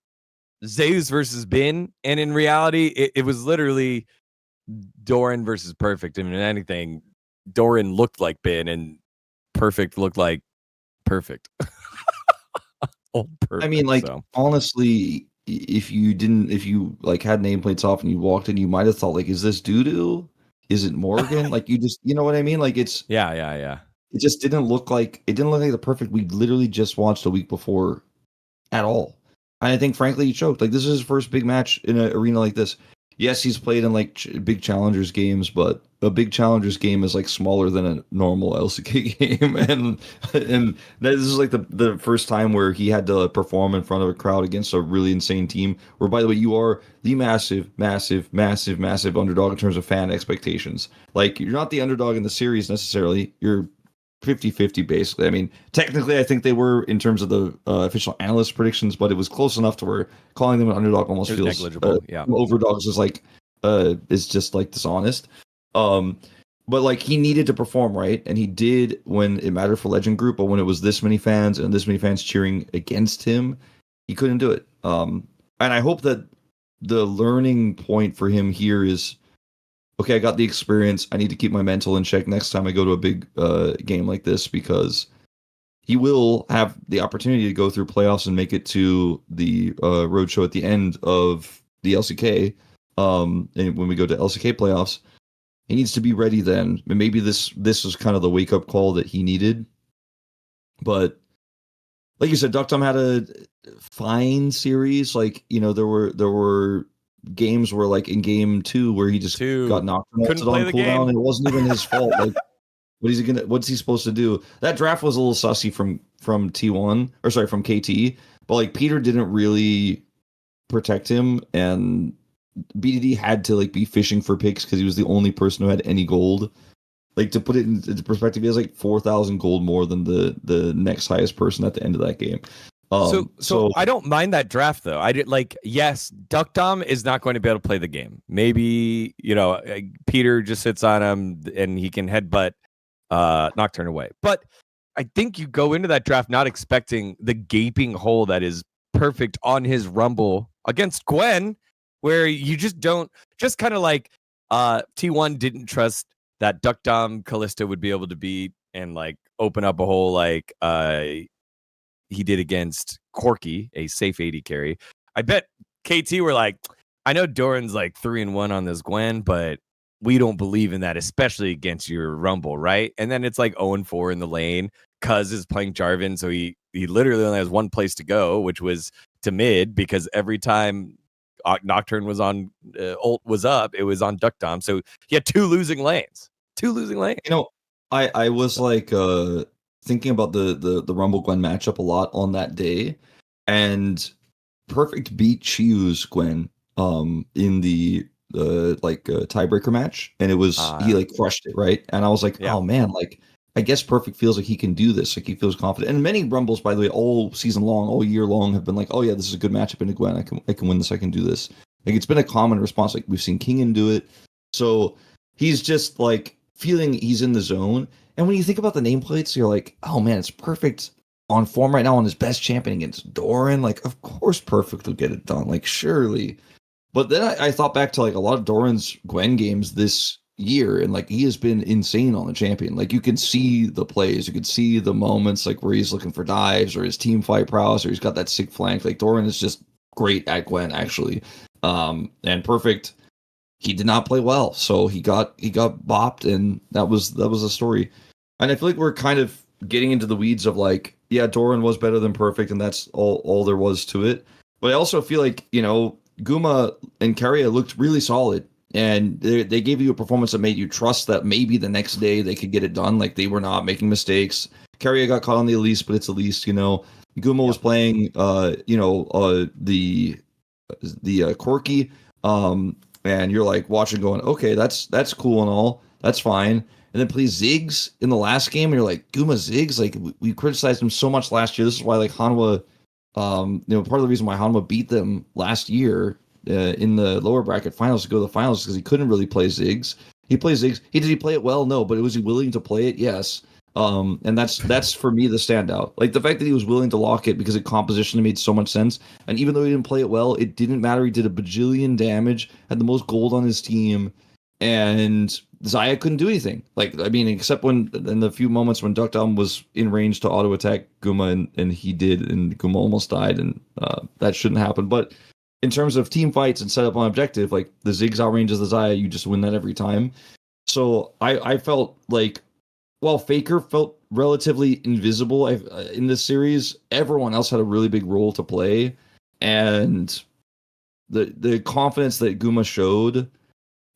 Zeus versus Bin. And in reality, it was literally Doran versus Perfect. I mean, anything, Doran looked like Bin and Perfect looked like Perfect. Old Perfect. I mean, like, honestly, if you like had nameplates off and you walked in, you might have thought, like, is this Doodoo? Is it Morgan? Like, you know what I mean? Like, it's yeah. It just didn't look like the Perfect we literally just watched a week before at all. And I think, frankly, he choked. Like, this is his first big match in an arena like this. Yes, he's played in like big challengers games, but a big challengers game is like smaller than a normal LCK game, and this is like the first time where he had to perform in front of a crowd against a really insane team. Where, by the way, you are the massive underdog in terms of fan expectations. Like, you're not the underdog in the series necessarily. You're 50-50 basically. I mean, technically I think they were in terms of the official analyst predictions, but it was close enough to where calling them an underdog almost feels negligible. Overdogs is just like dishonest. But like, he needed to perform, right? And he did when it mattered for Legend Group, but when it was this many fans and this many fans cheering against him, he couldn't do it. And I hope that the learning point for him here is, okay, I got the experience. I need to keep my mental in check next time I go to a big game like this, because he will have the opportunity to go through playoffs and make it to the road show at the end of the LCK. And when we go to LCK playoffs, he needs to be ready then. And maybe this was kind of the wake up call that he needed. But like you said, Ducktom had a fine series. Like, there were games where, like in game 2, where he just got knocked on cooldown, and it wasn't even his fault. Like, what's he supposed to do? That draft was a little sussy from T1, or sorry, from KT, but like Peter didn't really protect him, and BDD had to like be fishing for picks because he was the only person who had any gold. Like, to put it into perspective, he has like 4,000 gold more than the next highest person at the end of that game. So I don't mind that draft though. I did yes, Ducktom is not going to be able to play the game. Maybe Peter just sits on him and he can headbutt Nocturne away. But I think you go into that draft not expecting the gaping hole that is perfect on his Rumble against Gwen, where you just kind of like T1 didn't trust that Ducktom Kalista would be able to beat and like open up a hole like he did against Corki, a safe 80 carry. I bet KT were like, I know Doran's like 3-1 on this Gwen, but we don't believe in that, especially against your Rumble, right? And then it's like 0-4 in the lane. Cuz is playing Jarvan, so he literally only has one place to go, which was to mid, because every time Nocturne was on, ult was up, it was on Ducktom. So he had two losing lanes. I was like thinking about the Rumble Gwen matchup a lot on that day, and Perfect beat Chiu's Gwen in the tiebreaker match, and it was he like crushed it, right? And I was like, oh man, like I guess Perfect feels like he can do this, like he feels confident. And many Rumbles, by the way, all season long, all year long, have been like, oh yeah, this is a good matchup into Gwen. I can win this. I can do this. Like, it's been a common response. Like, we've seen Kingen do it, so he's just like feeling he's in the zone. And when you think about the nameplates, you're like, oh man, it's Perfect on form right now on his best champion against Doran. Like, of course Perfect will get it done. Like, surely. But then I thought back to like a lot of Doran's Gwen games this year, and like he has been insane on the champion. Like, you can see the plays, you can see the moments like where he's looking for dives or his team fight prowess, or he's got that sick flank. Like, Doran is just great at Gwen, actually. And Perfect, he did not play well, so he got bopped, and that was the story. And I feel like we're kind of getting into the weeds of like, yeah, Doran was better than Perfect, and that's all there was to it. But I also feel like, Guma and Keria looked really solid, and they gave you a performance that made you trust that maybe the next day they could get it done. Like, they were not making mistakes. Keria got caught on the Elise, but it's Elise, Guma was playing, the Corki, and you're like watching, going, okay, that's cool and all, that's fine. And then plays Ziggs in the last game, and you're like, Guma Ziggs, like we criticized him so much last year. This is why like Hanwha, part of the reason why Hanwha beat them last year in the lower bracket finals to go to the finals, because he couldn't really play Ziggs. He plays Ziggs. Did he play it well? No, but was he willing to play it? Yes. And that's for me the standout. Like, the fact that he was willing to lock it because it compositionally made so much sense. And even though he didn't play it well, it didn't matter. He did a bajillion damage, had the most gold on his team, and Xayah couldn't do anything. Like, I mean, except when in the few moments when Ducktom was in range to auto attack Guma, and he did, and Guma almost died, and that shouldn't happen. But in terms of team fights and setup on objective, like the Ziggs outranges the Xayah, you just win that every time. So I felt like, while Faker felt relatively invisible in this series, everyone else had a really big role to play, and the confidence that Guma showed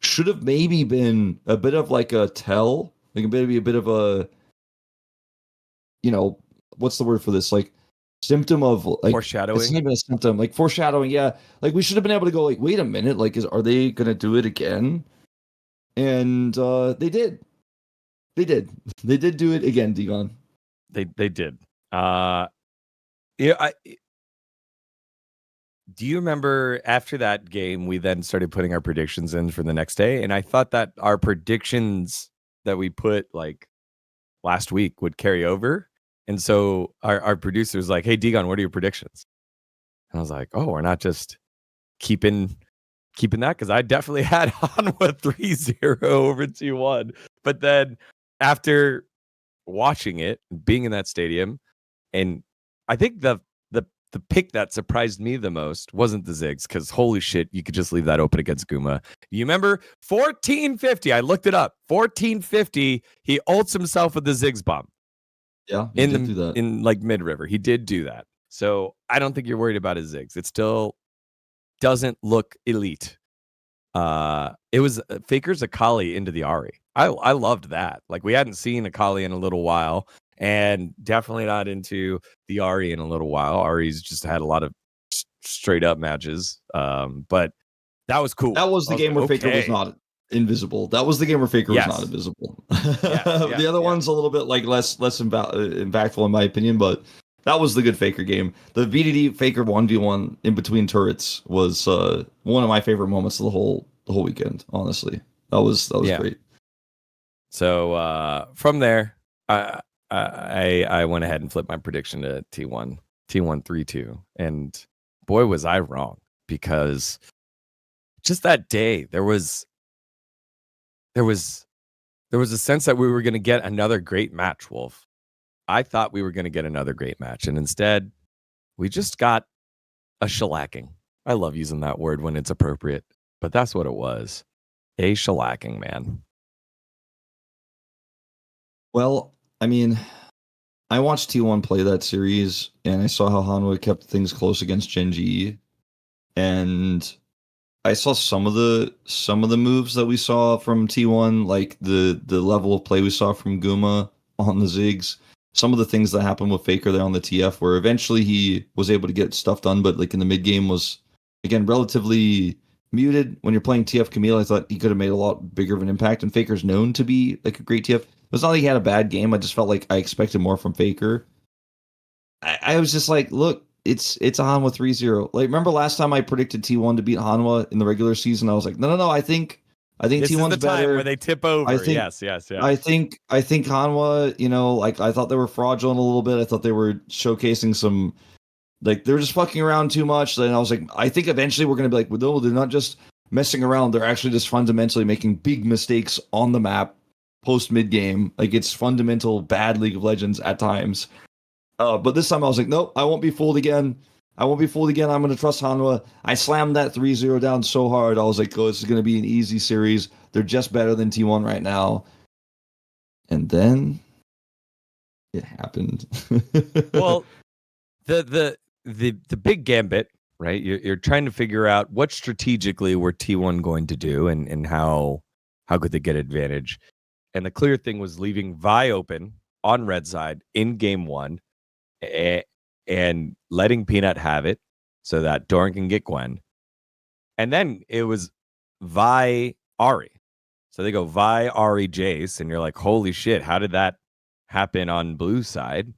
should have maybe been a bit of like a tell, like maybe a bit of a, what's the word for this? Like, symptom of like foreshadowing. It's not even a symptom, like foreshadowing. Yeah, like we should have been able to go like, wait a minute, like are they gonna do it again? And they did. They did do it again, dGon. They did. Do you remember after that game, we then started putting our predictions in for the next day? And I thought that our predictions that we put like last week would carry over. And so our producer was like, hey, dGon, what are your predictions? And I was like, oh, we're not just keeping that, because I definitely had Hanwha 3-0 over T1. But then after watching it, being in that stadium, and I think the pick that surprised me the most wasn't the Ziggs, because holy shit, you could just leave that open against Guma. You remember 1450? I looked it up. 1450, he ults himself with the Ziggs bomb. Yeah, he did do that. In like mid river. He did do that. So I don't think you're worried about his Ziggs. It still doesn't look elite. It was Faker's Akali into the Ahri. I loved that. Like, we hadn't seen Akali in a little while, and definitely not into the Ahri in a little while. Ahri's just had a lot of straight up matches. But that was cool. That was the game where Faker was not invisible. That was the game where Faker was not invisible. The other one's a little bit like less impactful in my opinion, but that was the good Faker game. The VDD Faker 1v1 in between turrets was one of my favorite moments of the whole weekend. Honestly, that was great. So from there, I went ahead and flipped my prediction to T1 3-2, and boy was I wrong, because just that day there was a sense that we were going to get another great match, Wolf. I thought we were going to get another great match, and instead we just got a shellacking. I love using that word when it's appropriate, but that's what it was. A shellacking, man. Well, I mean, I watched T1 play that series, and I saw how Hanwha kept things close against GenG, and I saw some of the moves that we saw from T1, like the level of play we saw from Guma on the Ziggs. Some of the things that happened with Faker there on the TF, where eventually he was able to get stuff done, but like in the mid game was, again, relatively muted. When you're playing TF Camille, I thought he could have made a lot bigger of an impact, and Faker's known to be like a great TF. It was not like he had a bad game. I just felt like I expected more from Faker. I was just like, look, it's a Hanwha 3-0. Like, remember last time I predicted T1 to beat Hanwha in the regular season? I was like, no, I think this T1's is the better. time where they tip over. I think, yes. I think Hanwha, like, I thought they were fraudulent a little bit. I thought they were showcasing some, like, they were just fucking around too much. Then I was like, I think eventually we're going to be like, well, no, they're not just messing around. They're actually just fundamentally making big mistakes on the map post mid game. Like, it's fundamental bad League of Legends at times. But this time I was like, nope, I won't be fooled again. I'm going to trust Hanwha. I slammed that 3-0 down so hard. I was like, oh, this is going to be an easy series. They're just better than T1 right now. And then it happened. Well, the big gambit, right? You're trying to figure out what strategically were T1 going to do, and how could they get advantage. And the clear thing was leaving Vi open on red side in game one, and letting Peanut have it so that Doran can get Gwen. And then it was Vi Ahri. So they go Vi Ahri Jace, and you're like, holy shit, how did that happen on blue side?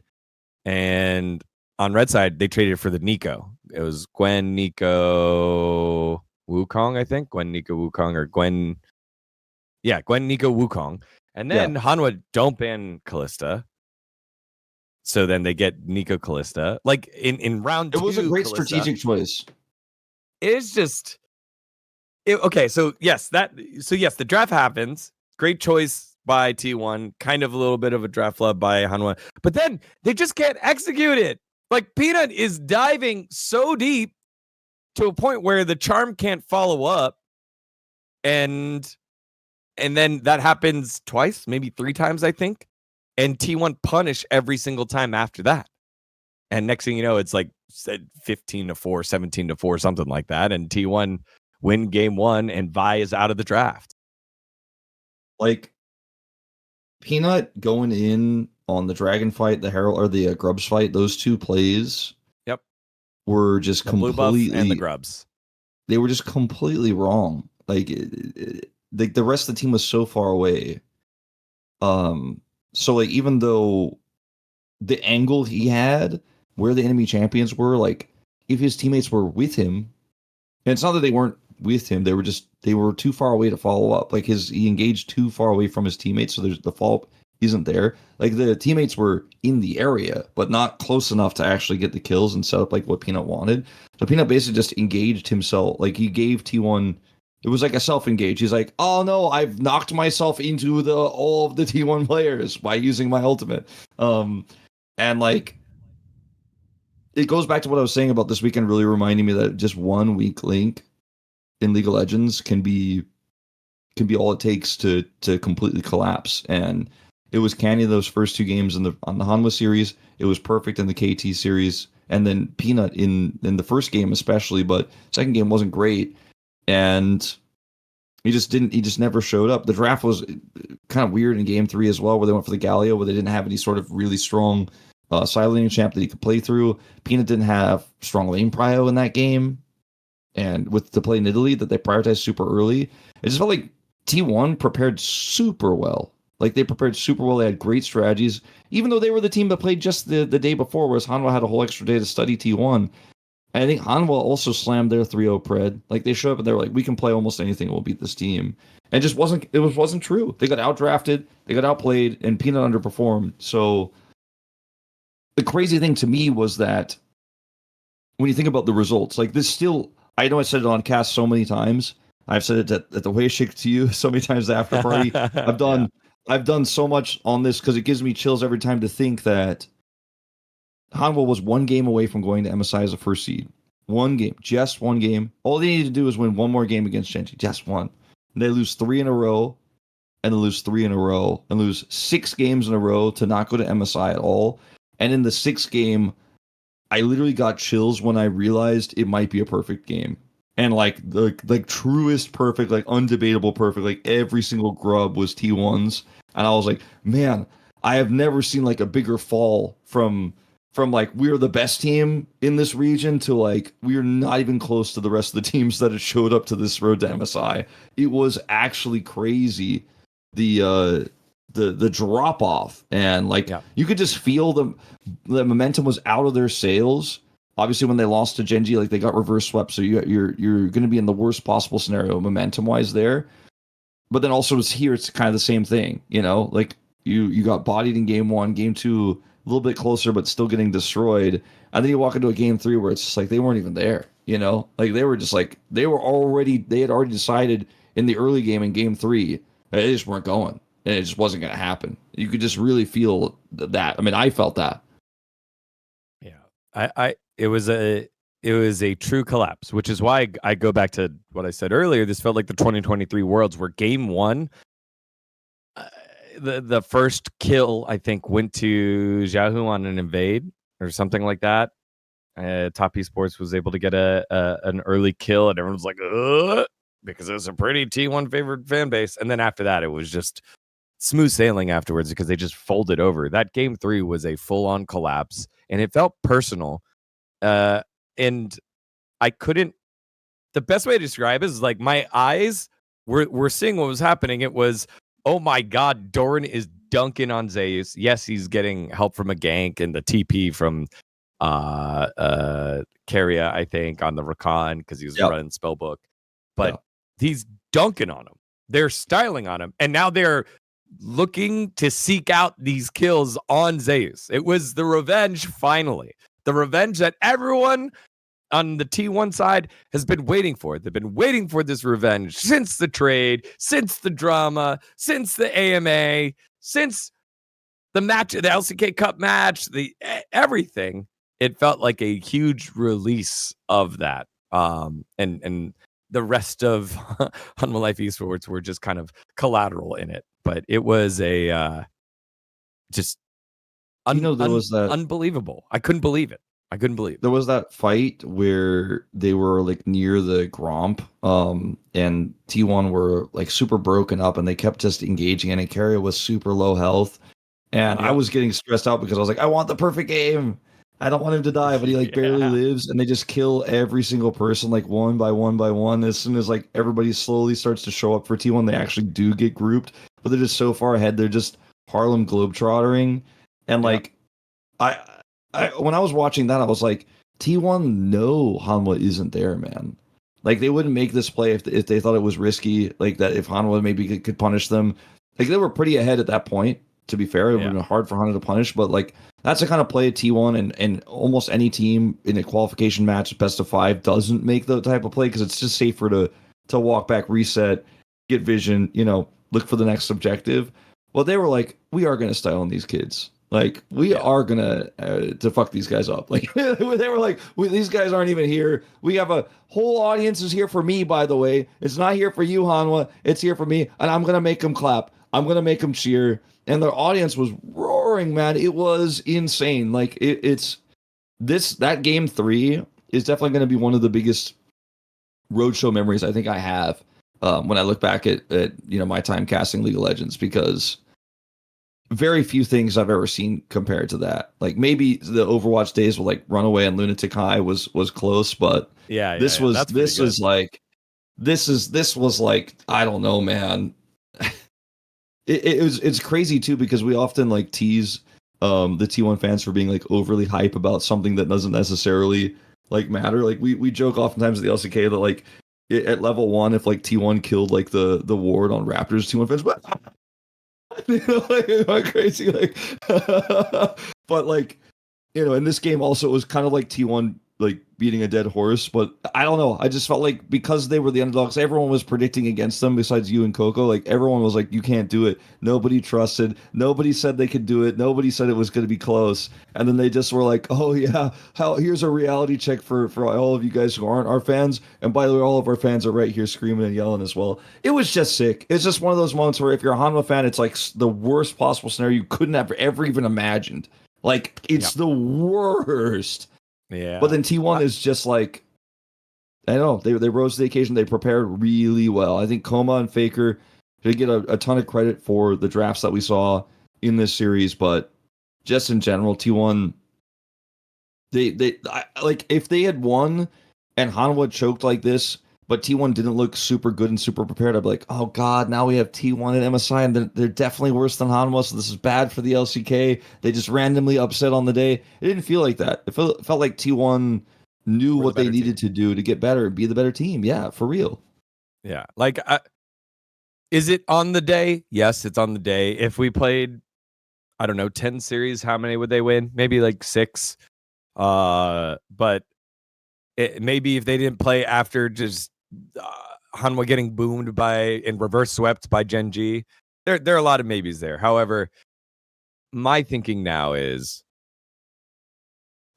And on red side, they traded for the Nico. It was Gwen, Nico, Wukong, I think. Gwen, Nico, Wukong, or Gwen. Yeah, Gwen, Nico, Wukong. And then Hanwha don't ban Kalista. So then they get Nico Kalista. Like in round two. It was a great Kalista, strategic choice. It's just okay. So yes, the draft happens. Great choice by T1. Kind of a little bit of a draft flub by Hanwha. But then they just can't execute it. Like, Peanut is diving so deep to a point where the charm can't follow up. And then that happens twice, maybe 3 times, I think. And T1 punish every single time after that. And next thing you know, it's like 15-4, 17-4, something like that. And T1 win game 1, and Vi is out of the draft. Like, Peanut going in on the Dragon fight, the Herald, or the Grubs fight, those 2 plays were just completely... Blue buff and the Grubs. They were just completely wrong. Like, the rest of the team was so far away. So, like, even though the angle he had, where the enemy champions were, like, if his teammates were with him, and it's not that they weren't with him, they were too far away to follow up. Like, he engaged too far away from his teammates, so the follow-up isn't there. Like, the teammates were in the area, but not close enough to actually get the kills and set up, like, what Peanut wanted. So Peanut basically just engaged himself. Like, he gave T1... It was like a self-engage. He's like, oh no, I've knocked myself into all of the T1 players by using my ultimate. And like, it goes back to what I was saying about this weekend, really reminding me that just one weak link in League of Legends can be all it takes to completely collapse. And it was canny those first two games on the Hanwha series. It was perfect in the KT series, and then Peanut in the first game especially, but second game wasn't great. And he just never showed up. The draft was kind of weird in game 3 as well, where they went for the Galio, where they didn't have any sort of really strong side laning champ that he could play through. Peanut didn't have strong lane prio in that game. And with to play in Italy that they prioritized super early, it just felt like T1 prepared super well. Like they prepared super well. They had great strategies, even though they were the team that played just the day before, whereas Hanwha had a whole extra day to study T1. And I think Hanwha also slammed their 3-0 pred. Like they showed up and they were like, we can play almost anything, we'll beat this team. And it just wasn't true. They got outdrafted, they got outplayed, and Peanut underperformed. So the crazy thing to me was that when you think about the results, like this still, I know I said it on cast so many times. I've said it at the way shake to you so many times the after party. I've done so much on this because it gives me chills every time to think that Hanwha was one game away from going to MSI as a first seed. One game, just one game. All they needed to do was win one more game against GenG, just one. And they lose 3 in a row, and they lose 3 in a row, and lose 6 games in a row to not go to MSI at all. And in the 6th game, I literally got chills when I realized it might be a perfect game. And like the truest perfect, like undebatable perfect, like every single grub was T1's. And I was like, man, I have never seen like a bigger fall from like we're the best team in this region to like we're not even close to the rest of the teams that had showed up to this road to MSI. It was actually crazy. The drop off, and like you could just feel the momentum was out of their sails. Obviously, when they lost to GenG, like they got reverse swept, so you're going to be in the worst possible scenario momentum wise there. But then also it's here, it's kind of the same thing, you know. Like you got bodied in game 1, game 2 a little bit closer, but still getting destroyed. And then you walk into a game 3 where it's just like they weren't even there, you know. Like they were just like they had already decided in the early game in game 3 they just weren't going, and it just wasn't going to happen. You could just really feel that. I mean, I felt that. Yeah, it was a true collapse, which is why I go back to what I said earlier. This felt like the 2023 Worlds, where game 1, the first kill I think went to Xiaohu on an invade or something like that. Top Esports was able to get an early kill, and everyone was like, ugh, because it was a pretty T1 favored fan base. And then after that, it was just smooth sailing afterwards because they just folded over. That game 3 was a full-on collapse, and it felt personal. And I couldn't. The best way to describe it is like my eyes were seeing what was happening. It was, oh my god, Doran is dunking on Zeus. Yes, he's getting help from a gank and the TP from Carria, I think, on the Rakan because he was running spellbook. But he's dunking on him. They're styling on him, and now they're looking to seek out these kills on Zeus. It was the revenge, finally. The revenge that everyone on the T1 side has been waiting for. They've been waiting for this revenge since the trade, since the drama, since the AMA, since the match, the LCK Cup match, the everything. It felt like a huge release of that. And the rest of Hanwha Life Esports were just kind of collateral in it. But it was a just was that unbelievable. I couldn't believe it. There was that fight where they were like near the Gromp, and T1 were like super broken up, and they kept just engaging, and Carria was super low health, and I was getting stressed out because I was like, I want the perfect game. I don't want him to die, but he like barely lives, and they just kill every single person like one by one by one. As soon as like everybody slowly starts to show up for T1, they actually do get grouped, but they're just so far ahead. They're just Harlem Globetrottering, and like when I was watching that, I was like, T1 no Hanwha isn't there, man. Like they wouldn't make this play if they thought it was risky, like that if Hanwha maybe could punish them. Like they were pretty ahead at that point, to be fair. It would have been hard for Hanwha to punish, but like that's the kind of play at T1 and almost any team in a qualification match, best of 5, doesn't make the type of play because it's just safer to walk back, reset, get vision, look for the next objective. Well, they were like, we are going to style on these kids. Like we are gonna to fuck these guys up. Like they were like, these guys aren't even here. We have a whole audience is here for me. By the way, it's not here for you, Hanwha. It's here for me, and I'm gonna make them clap. I'm gonna make them cheer. And their audience was roaring, man. It was insane. Like it's that game 3 is definitely gonna be one of the biggest roadshow memories I think I have when I look back at my time casting League of Legends, because very few things I've ever seen compared to that. Like maybe the Overwatch days with like Runaway and Lunatic High was close, but this was like I don't know, man. It's crazy too, because we often like tease the T1 fans for being like overly hype about something that doesn't necessarily like matter. Like we joke oftentimes at the LCK that like at level 1, if like T1 killed like the ward on Raptors, T1 fans, but like crazy, like but like in this game also it was kind of like T1 like beating a dead horse. But I don't know, I just felt like because they were the underdogs, everyone was predicting against them besides you and Coco. Like everyone was like, you can't do it. Nobody trusted, nobody said they could do it, nobody said it was going to be close. And then they just were like, oh yeah, here's a reality check for all of you guys who aren't our fans, and by the way, all of our fans are right here screaming and yelling as well. It was just sick. It's just one of those moments where if you're a Hanwha fan, it's like the worst possible scenario you couldn't have ever even imagined. Like it's the worst. Yeah. But then T1 is just like, I don't know, they rose to the occasion. They prepared really well. I think Coma and Faker should get a ton of credit for the drafts that we saw in this series, but just in general, T1, like if they had won and Hanwha choked like this, but T1 didn't look super good and super prepared, I'd be like, oh god, now we have T1 and MSI, and they're definitely worse than Hanwha, so this is bad for the LCK. They just randomly upset on the day. It didn't feel like that. It felt like T1 knew what they needed to do to get better and be the better team. Yeah, for real. Yeah, like, is it on the day? Yes, it's on the day. If we played, I don't know, 10 series, how many would they win? Maybe like 6. But maybe if they didn't play after just Hanwha getting boomed and reverse swept by GenG, there are a lot of maybes there. However, my thinking now is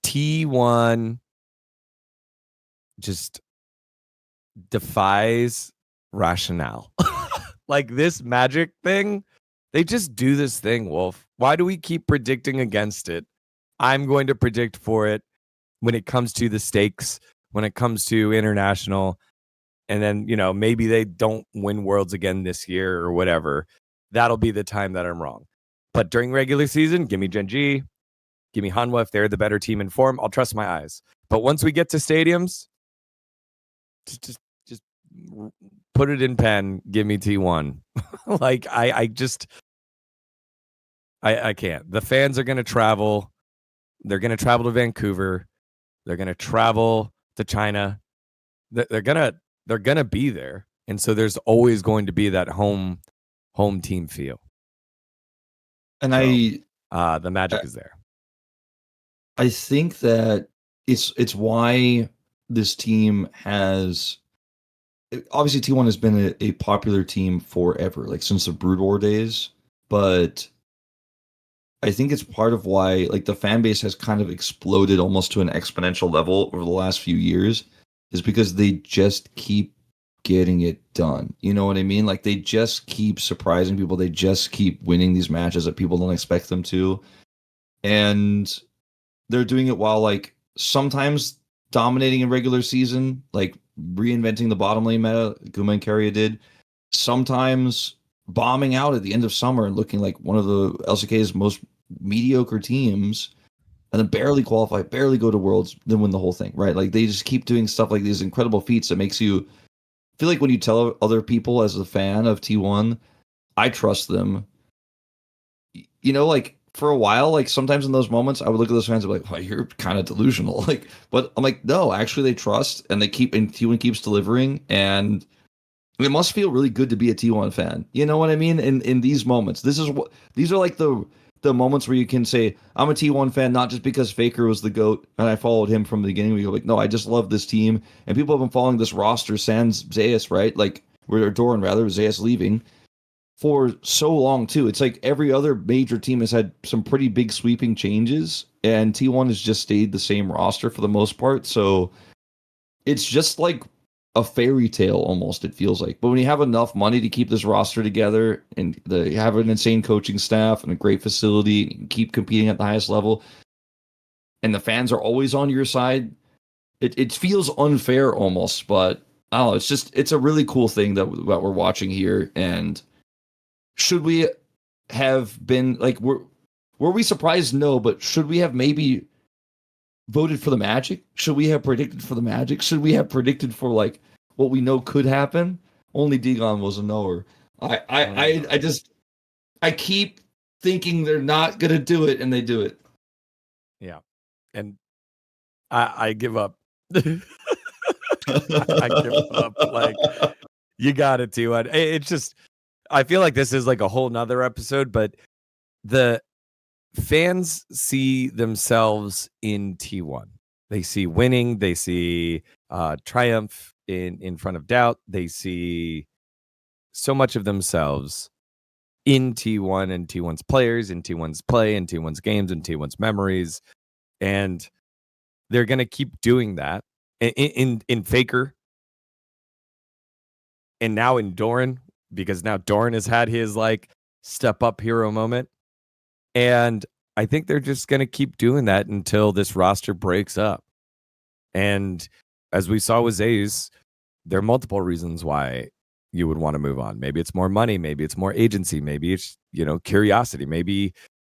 T1 just defies rationale. Like this magic thing, they just do this thing, Wolf. Why do we keep predicting against it? I'm going to predict for it when it comes to the stakes, when it comes to international. And then, maybe they don't win Worlds again this year or whatever. That'll be the time that I'm wrong. But during regular season, give me GenG, give me Hanwha. If they're the better team in form, I'll trust my eyes. But once we get to stadiums, just put it in pen. Give me T1. Like I can't. The fans are going to travel. They're going to travel to Vancouver. They're going to travel to China. They're going to be there. And so there's always going to be that home team feel. And the magic is there. I think that it's why this team has, obviously T1 has been a popular team forever, like since the Brood War days, but I think it's part of why like the fan base has kind of exploded almost to an exponential level over the last few years, is because they just keep getting it done. You know what I mean? Like they just keep surprising people. They just keep winning these matches that people don't expect them to. And they're doing it while like sometimes dominating in regular season, like reinventing the bottom lane meta, Guma and Keria did. Sometimes bombing out at the end of summer and looking like one of the LCK's most mediocre teams, and then barely qualify, barely go to Worlds, then win the whole thing, right? Like they just keep doing stuff like these incredible feats that makes you feel like when you tell other people as a fan of T1, I trust them. Like for a while, like sometimes in those moments, I would look at those fans and be like, well, you're kind of delusional. Like, but I'm like, no, actually they trust and and T1 keeps delivering, and it must feel really good to be a T1 fan. You know what I mean? In these moments, these are like the moments where you can say, I'm a T1 fan, not just because Faker was the GOAT and I followed him from the beginning. We go like, no, I just love this team. And people have been following this roster sans Zeus, right? Like, we're Doran rather, Zeus leaving. for so long too. It's like every other major team has had some pretty big sweeping changes, and T1 has just stayed the same roster for the most part. So it's just like a fairy tale almost, it feels like. But when you have enough money to keep this roster together, and you have an insane coaching staff and a great facility, and you can keep competing at the highest level, and the fans are always on your side, it feels unfair almost. But I don't know, it's a really cool thing that we're watching here. And should we have been like, were we surprised? No, but should we have maybe voted for the Magic? Should we have predicted for the Magic? Should we have predicted for like what we know could happen? Only dGon was a knower. I keep thinking they're not gonna do it, and they do it. Yeah, and I give up. I give up. Like, you got it, T1. It's just, I feel like this is like a whole nother episode, but the fans see themselves in T1. They see winning. They see triumph in front of doubt. They see so much of themselves in T1 and T1's players, in T1's play, in T1's games, and T1's memories. And they're going to keep doing that in Faker. And now in Doran, because now Doran has had his like step up hero moment. And I think they're just going to keep doing that until this roster breaks up. And as we saw with Zays, there are multiple reasons why you would want to move on. Maybe it's more money. Maybe it's more agency. Maybe it's, curiosity. Maybe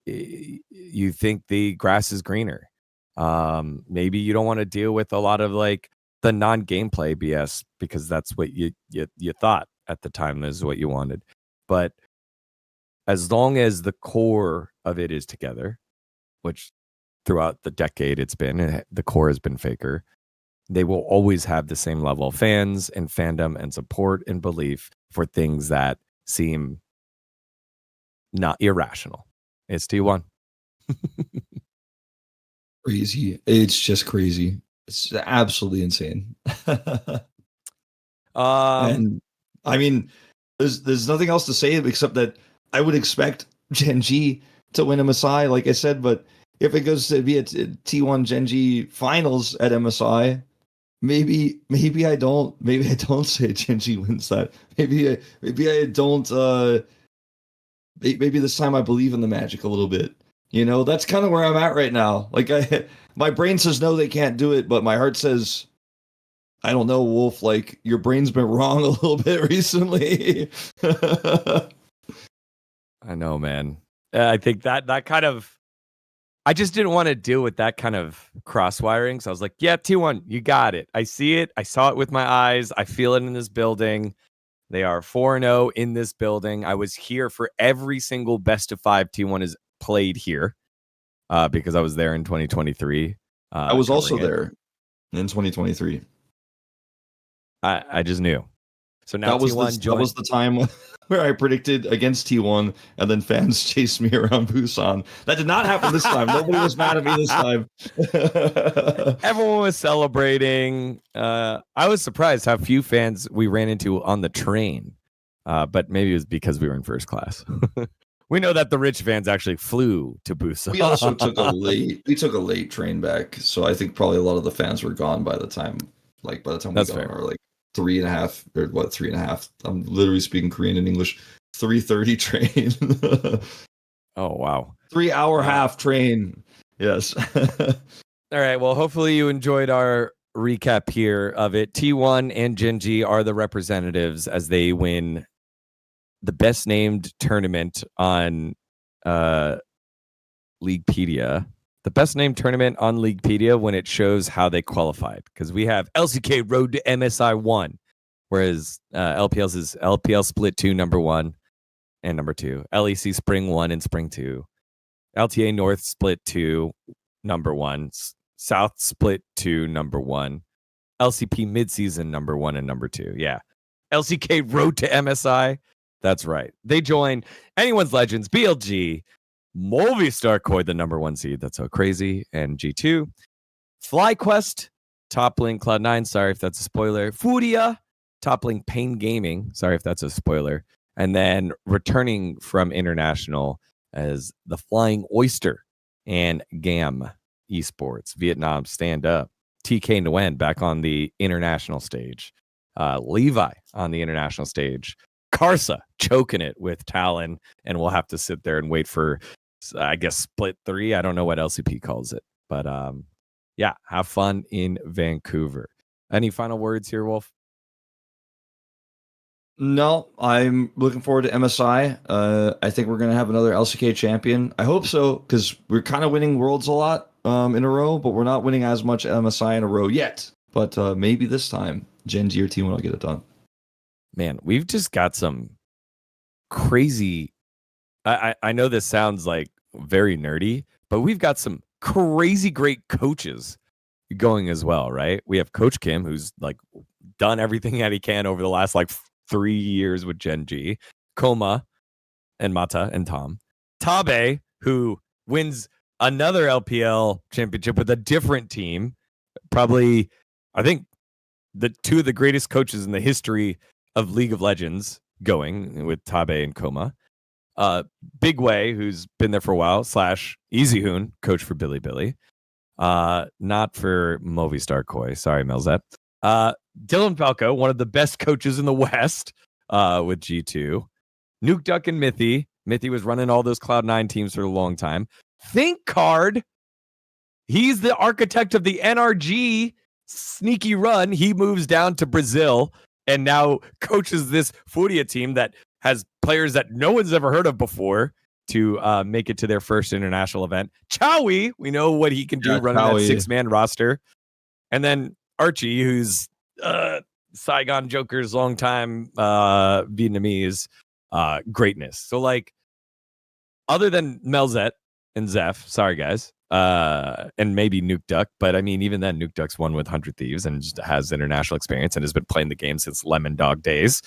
you think the grass is greener. Maybe you don't want to deal with a lot of like the non-gameplay BS because that's what you thought at the time is what you wanted. But as long as the core of it is together, which throughout the decade the core has been Faker, they will always have the same level of fans and fandom and support and belief for things that seem not irrational. It's T1. Crazy. It's just crazy. It's absolutely insane. And I mean, there's nothing else to say except that I would expect GenG to win MSI, like I said, but if it goes to be a T1 GenG finals at MSI, maybe I don't say GenG wins that. Maybe I don't maybe this time I believe in the Magic a little bit. That's kind of where I'm at right now. Like my brain says no, they can't do it, but my heart says, I don't know, Wolf, like your brain's been wrong a little bit recently. I know, man. I think that kind of, I just didn't want to deal with that kind of cross-wiring. So I was like, yeah, T1, you got it. I see it. I saw it with my eyes. I feel it in this building. They are 4-0 in this building. I was here for every single best of 5 T1 is played here because I was there in 2023. I was also there in 2023. I just knew. So now that was the time where I predicted against T1, and then fans chased me around Busan. That did not happen this time. Nobody was mad at me this time. Everyone was celebrating. I was surprised how few fans we ran into on the train, but maybe it was because we were in first class. We know that the rich fans actually flew to Busan. We also took a late train back, so I think probably a lot of the fans were gone by the time we got our like 3.5 or what 3.5. I'm literally speaking Korean and English. 3:30 train. Oh wow! 3-hour half train. Yes. All right. Well, hopefully you enjoyed our recap here of it. T1 and GenG are the representatives as they win the best named tournament on Leaguepedia. The best named tournament on Leaguepedia when it shows how they qualified. Because we have LCK Road to MSI 1, whereas LPL's is LPL Split 2 number 1 and number 2. LEC Spring 1 and Spring 2. LTA North Split 2 number 1. South Split 2 number 1. LCP Midseason number 1 and number 2. Yeah. LCK Road to MSI. That's right. They join Anyone's Legends, BLG, Movistar Koi, the number 1 seed. That's so crazy. And G2. FlyQuest, toppling Cloud9. Sorry if that's a spoiler. Furia, toppling Pain Gaming. Sorry if that's a spoiler. And then returning from international as the Flying Oyster and GAM Esports, Vietnam Stand Up, TK Nguyen back on the international stage, Levi on the international stage, Karsa choking it with Talon, and we'll have to sit there and wait for, I guess, split 3. I don't know what LCP calls it, but yeah, have fun in Vancouver. Any final words here, Wolf? No, I'm looking forward to MSI. I think we're gonna have another LCK champion. I hope so, because we're kind of winning worlds a lot in a row, but we're not winning as much MSI in a row yet. But maybe this time, GenG or T1 will get it done. Man, we've just got some crazy. I know this sounds like very nerdy, but we've got some crazy great coaches going as well, right? We have Coach Kim, who's like done everything that he can over the last like 3 years with GenG, Koma and Mata and Tom, Tabe, who wins another LPL championship with a different team. Probably, I think, the 2 of the greatest coaches in the history of League of Legends going with Tabe and Koma. Big Way, who's been there for a while, / Easy Hoon, coach for Billy Billy. Not for Movistar Koi. Sorry, Melzet. Dylan Falco, one of the best coaches in the West, with G2. Nuke Duck and Mithy. Mithy was running all those Cloud9 teams for a long time. Think Card. He's the architect of the NRG sneaky run. He moves down to Brazil and now coaches this Furia team that has players that no one's ever heard of before to make it to their first international event. Chowie, we know what he can do running Chowie. that 6-man roster. And then Archie, who's Saigon Joker's longtime Vietnamese greatness. So, like, other than Melzet and Zeph, sorry guys, and maybe Nuke Duck, but I mean, even then, Nuke Duck's won with 100 Thieves and just has international experience and has been playing the game since Lemon Dog days.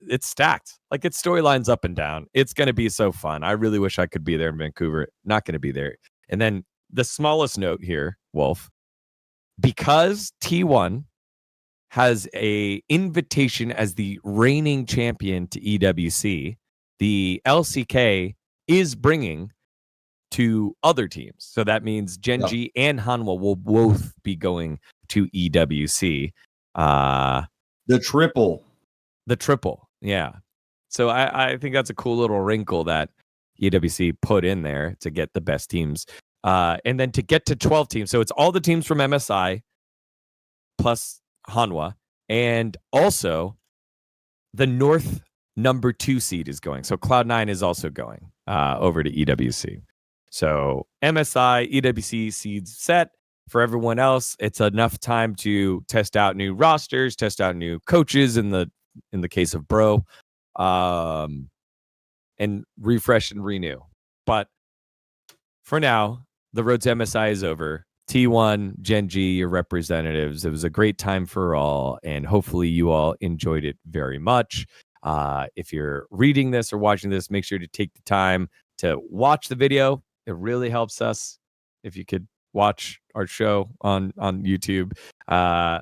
It's stacked. Like, its storylines up and down. It's going to be so fun. I really wish I could be there in Vancouver. Not going to be there. And then the smallest note here, Wolf, because T1 has a invitation as the reigning champion to EWC, the LCK is bringing to other teams. So that means GenG and Hanwha will both be going to EWC. The triple. Yeah. So I think that's a cool little wrinkle that EWC put in there to get the best teams. And then to get to 12 teams. So it's all the teams from MSI plus Hanwha. And also the North number 2 seed is going. So Cloud9 is also going over to EWC. So MSI, EWC seeds set. For everyone else, it's enough time to test out new rosters, test out new coaches in the case of Bro, and refresh and renew. But for now, the road to MSI is over. T1, GenG, your representatives. It was a great time for all, and hopefully you all enjoyed it very much. If you're reading this or watching this, make sure to take the time to watch the video. It really helps us if you could watch our show on YouTube.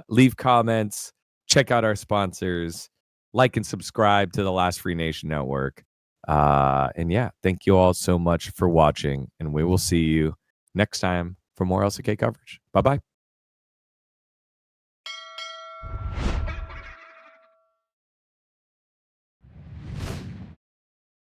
Leave comments, check out our sponsors, like and subscribe to the Last Free Nation Network. And yeah, thank you all so much for watching, and we will see you next time for more LCK coverage. Bye-bye.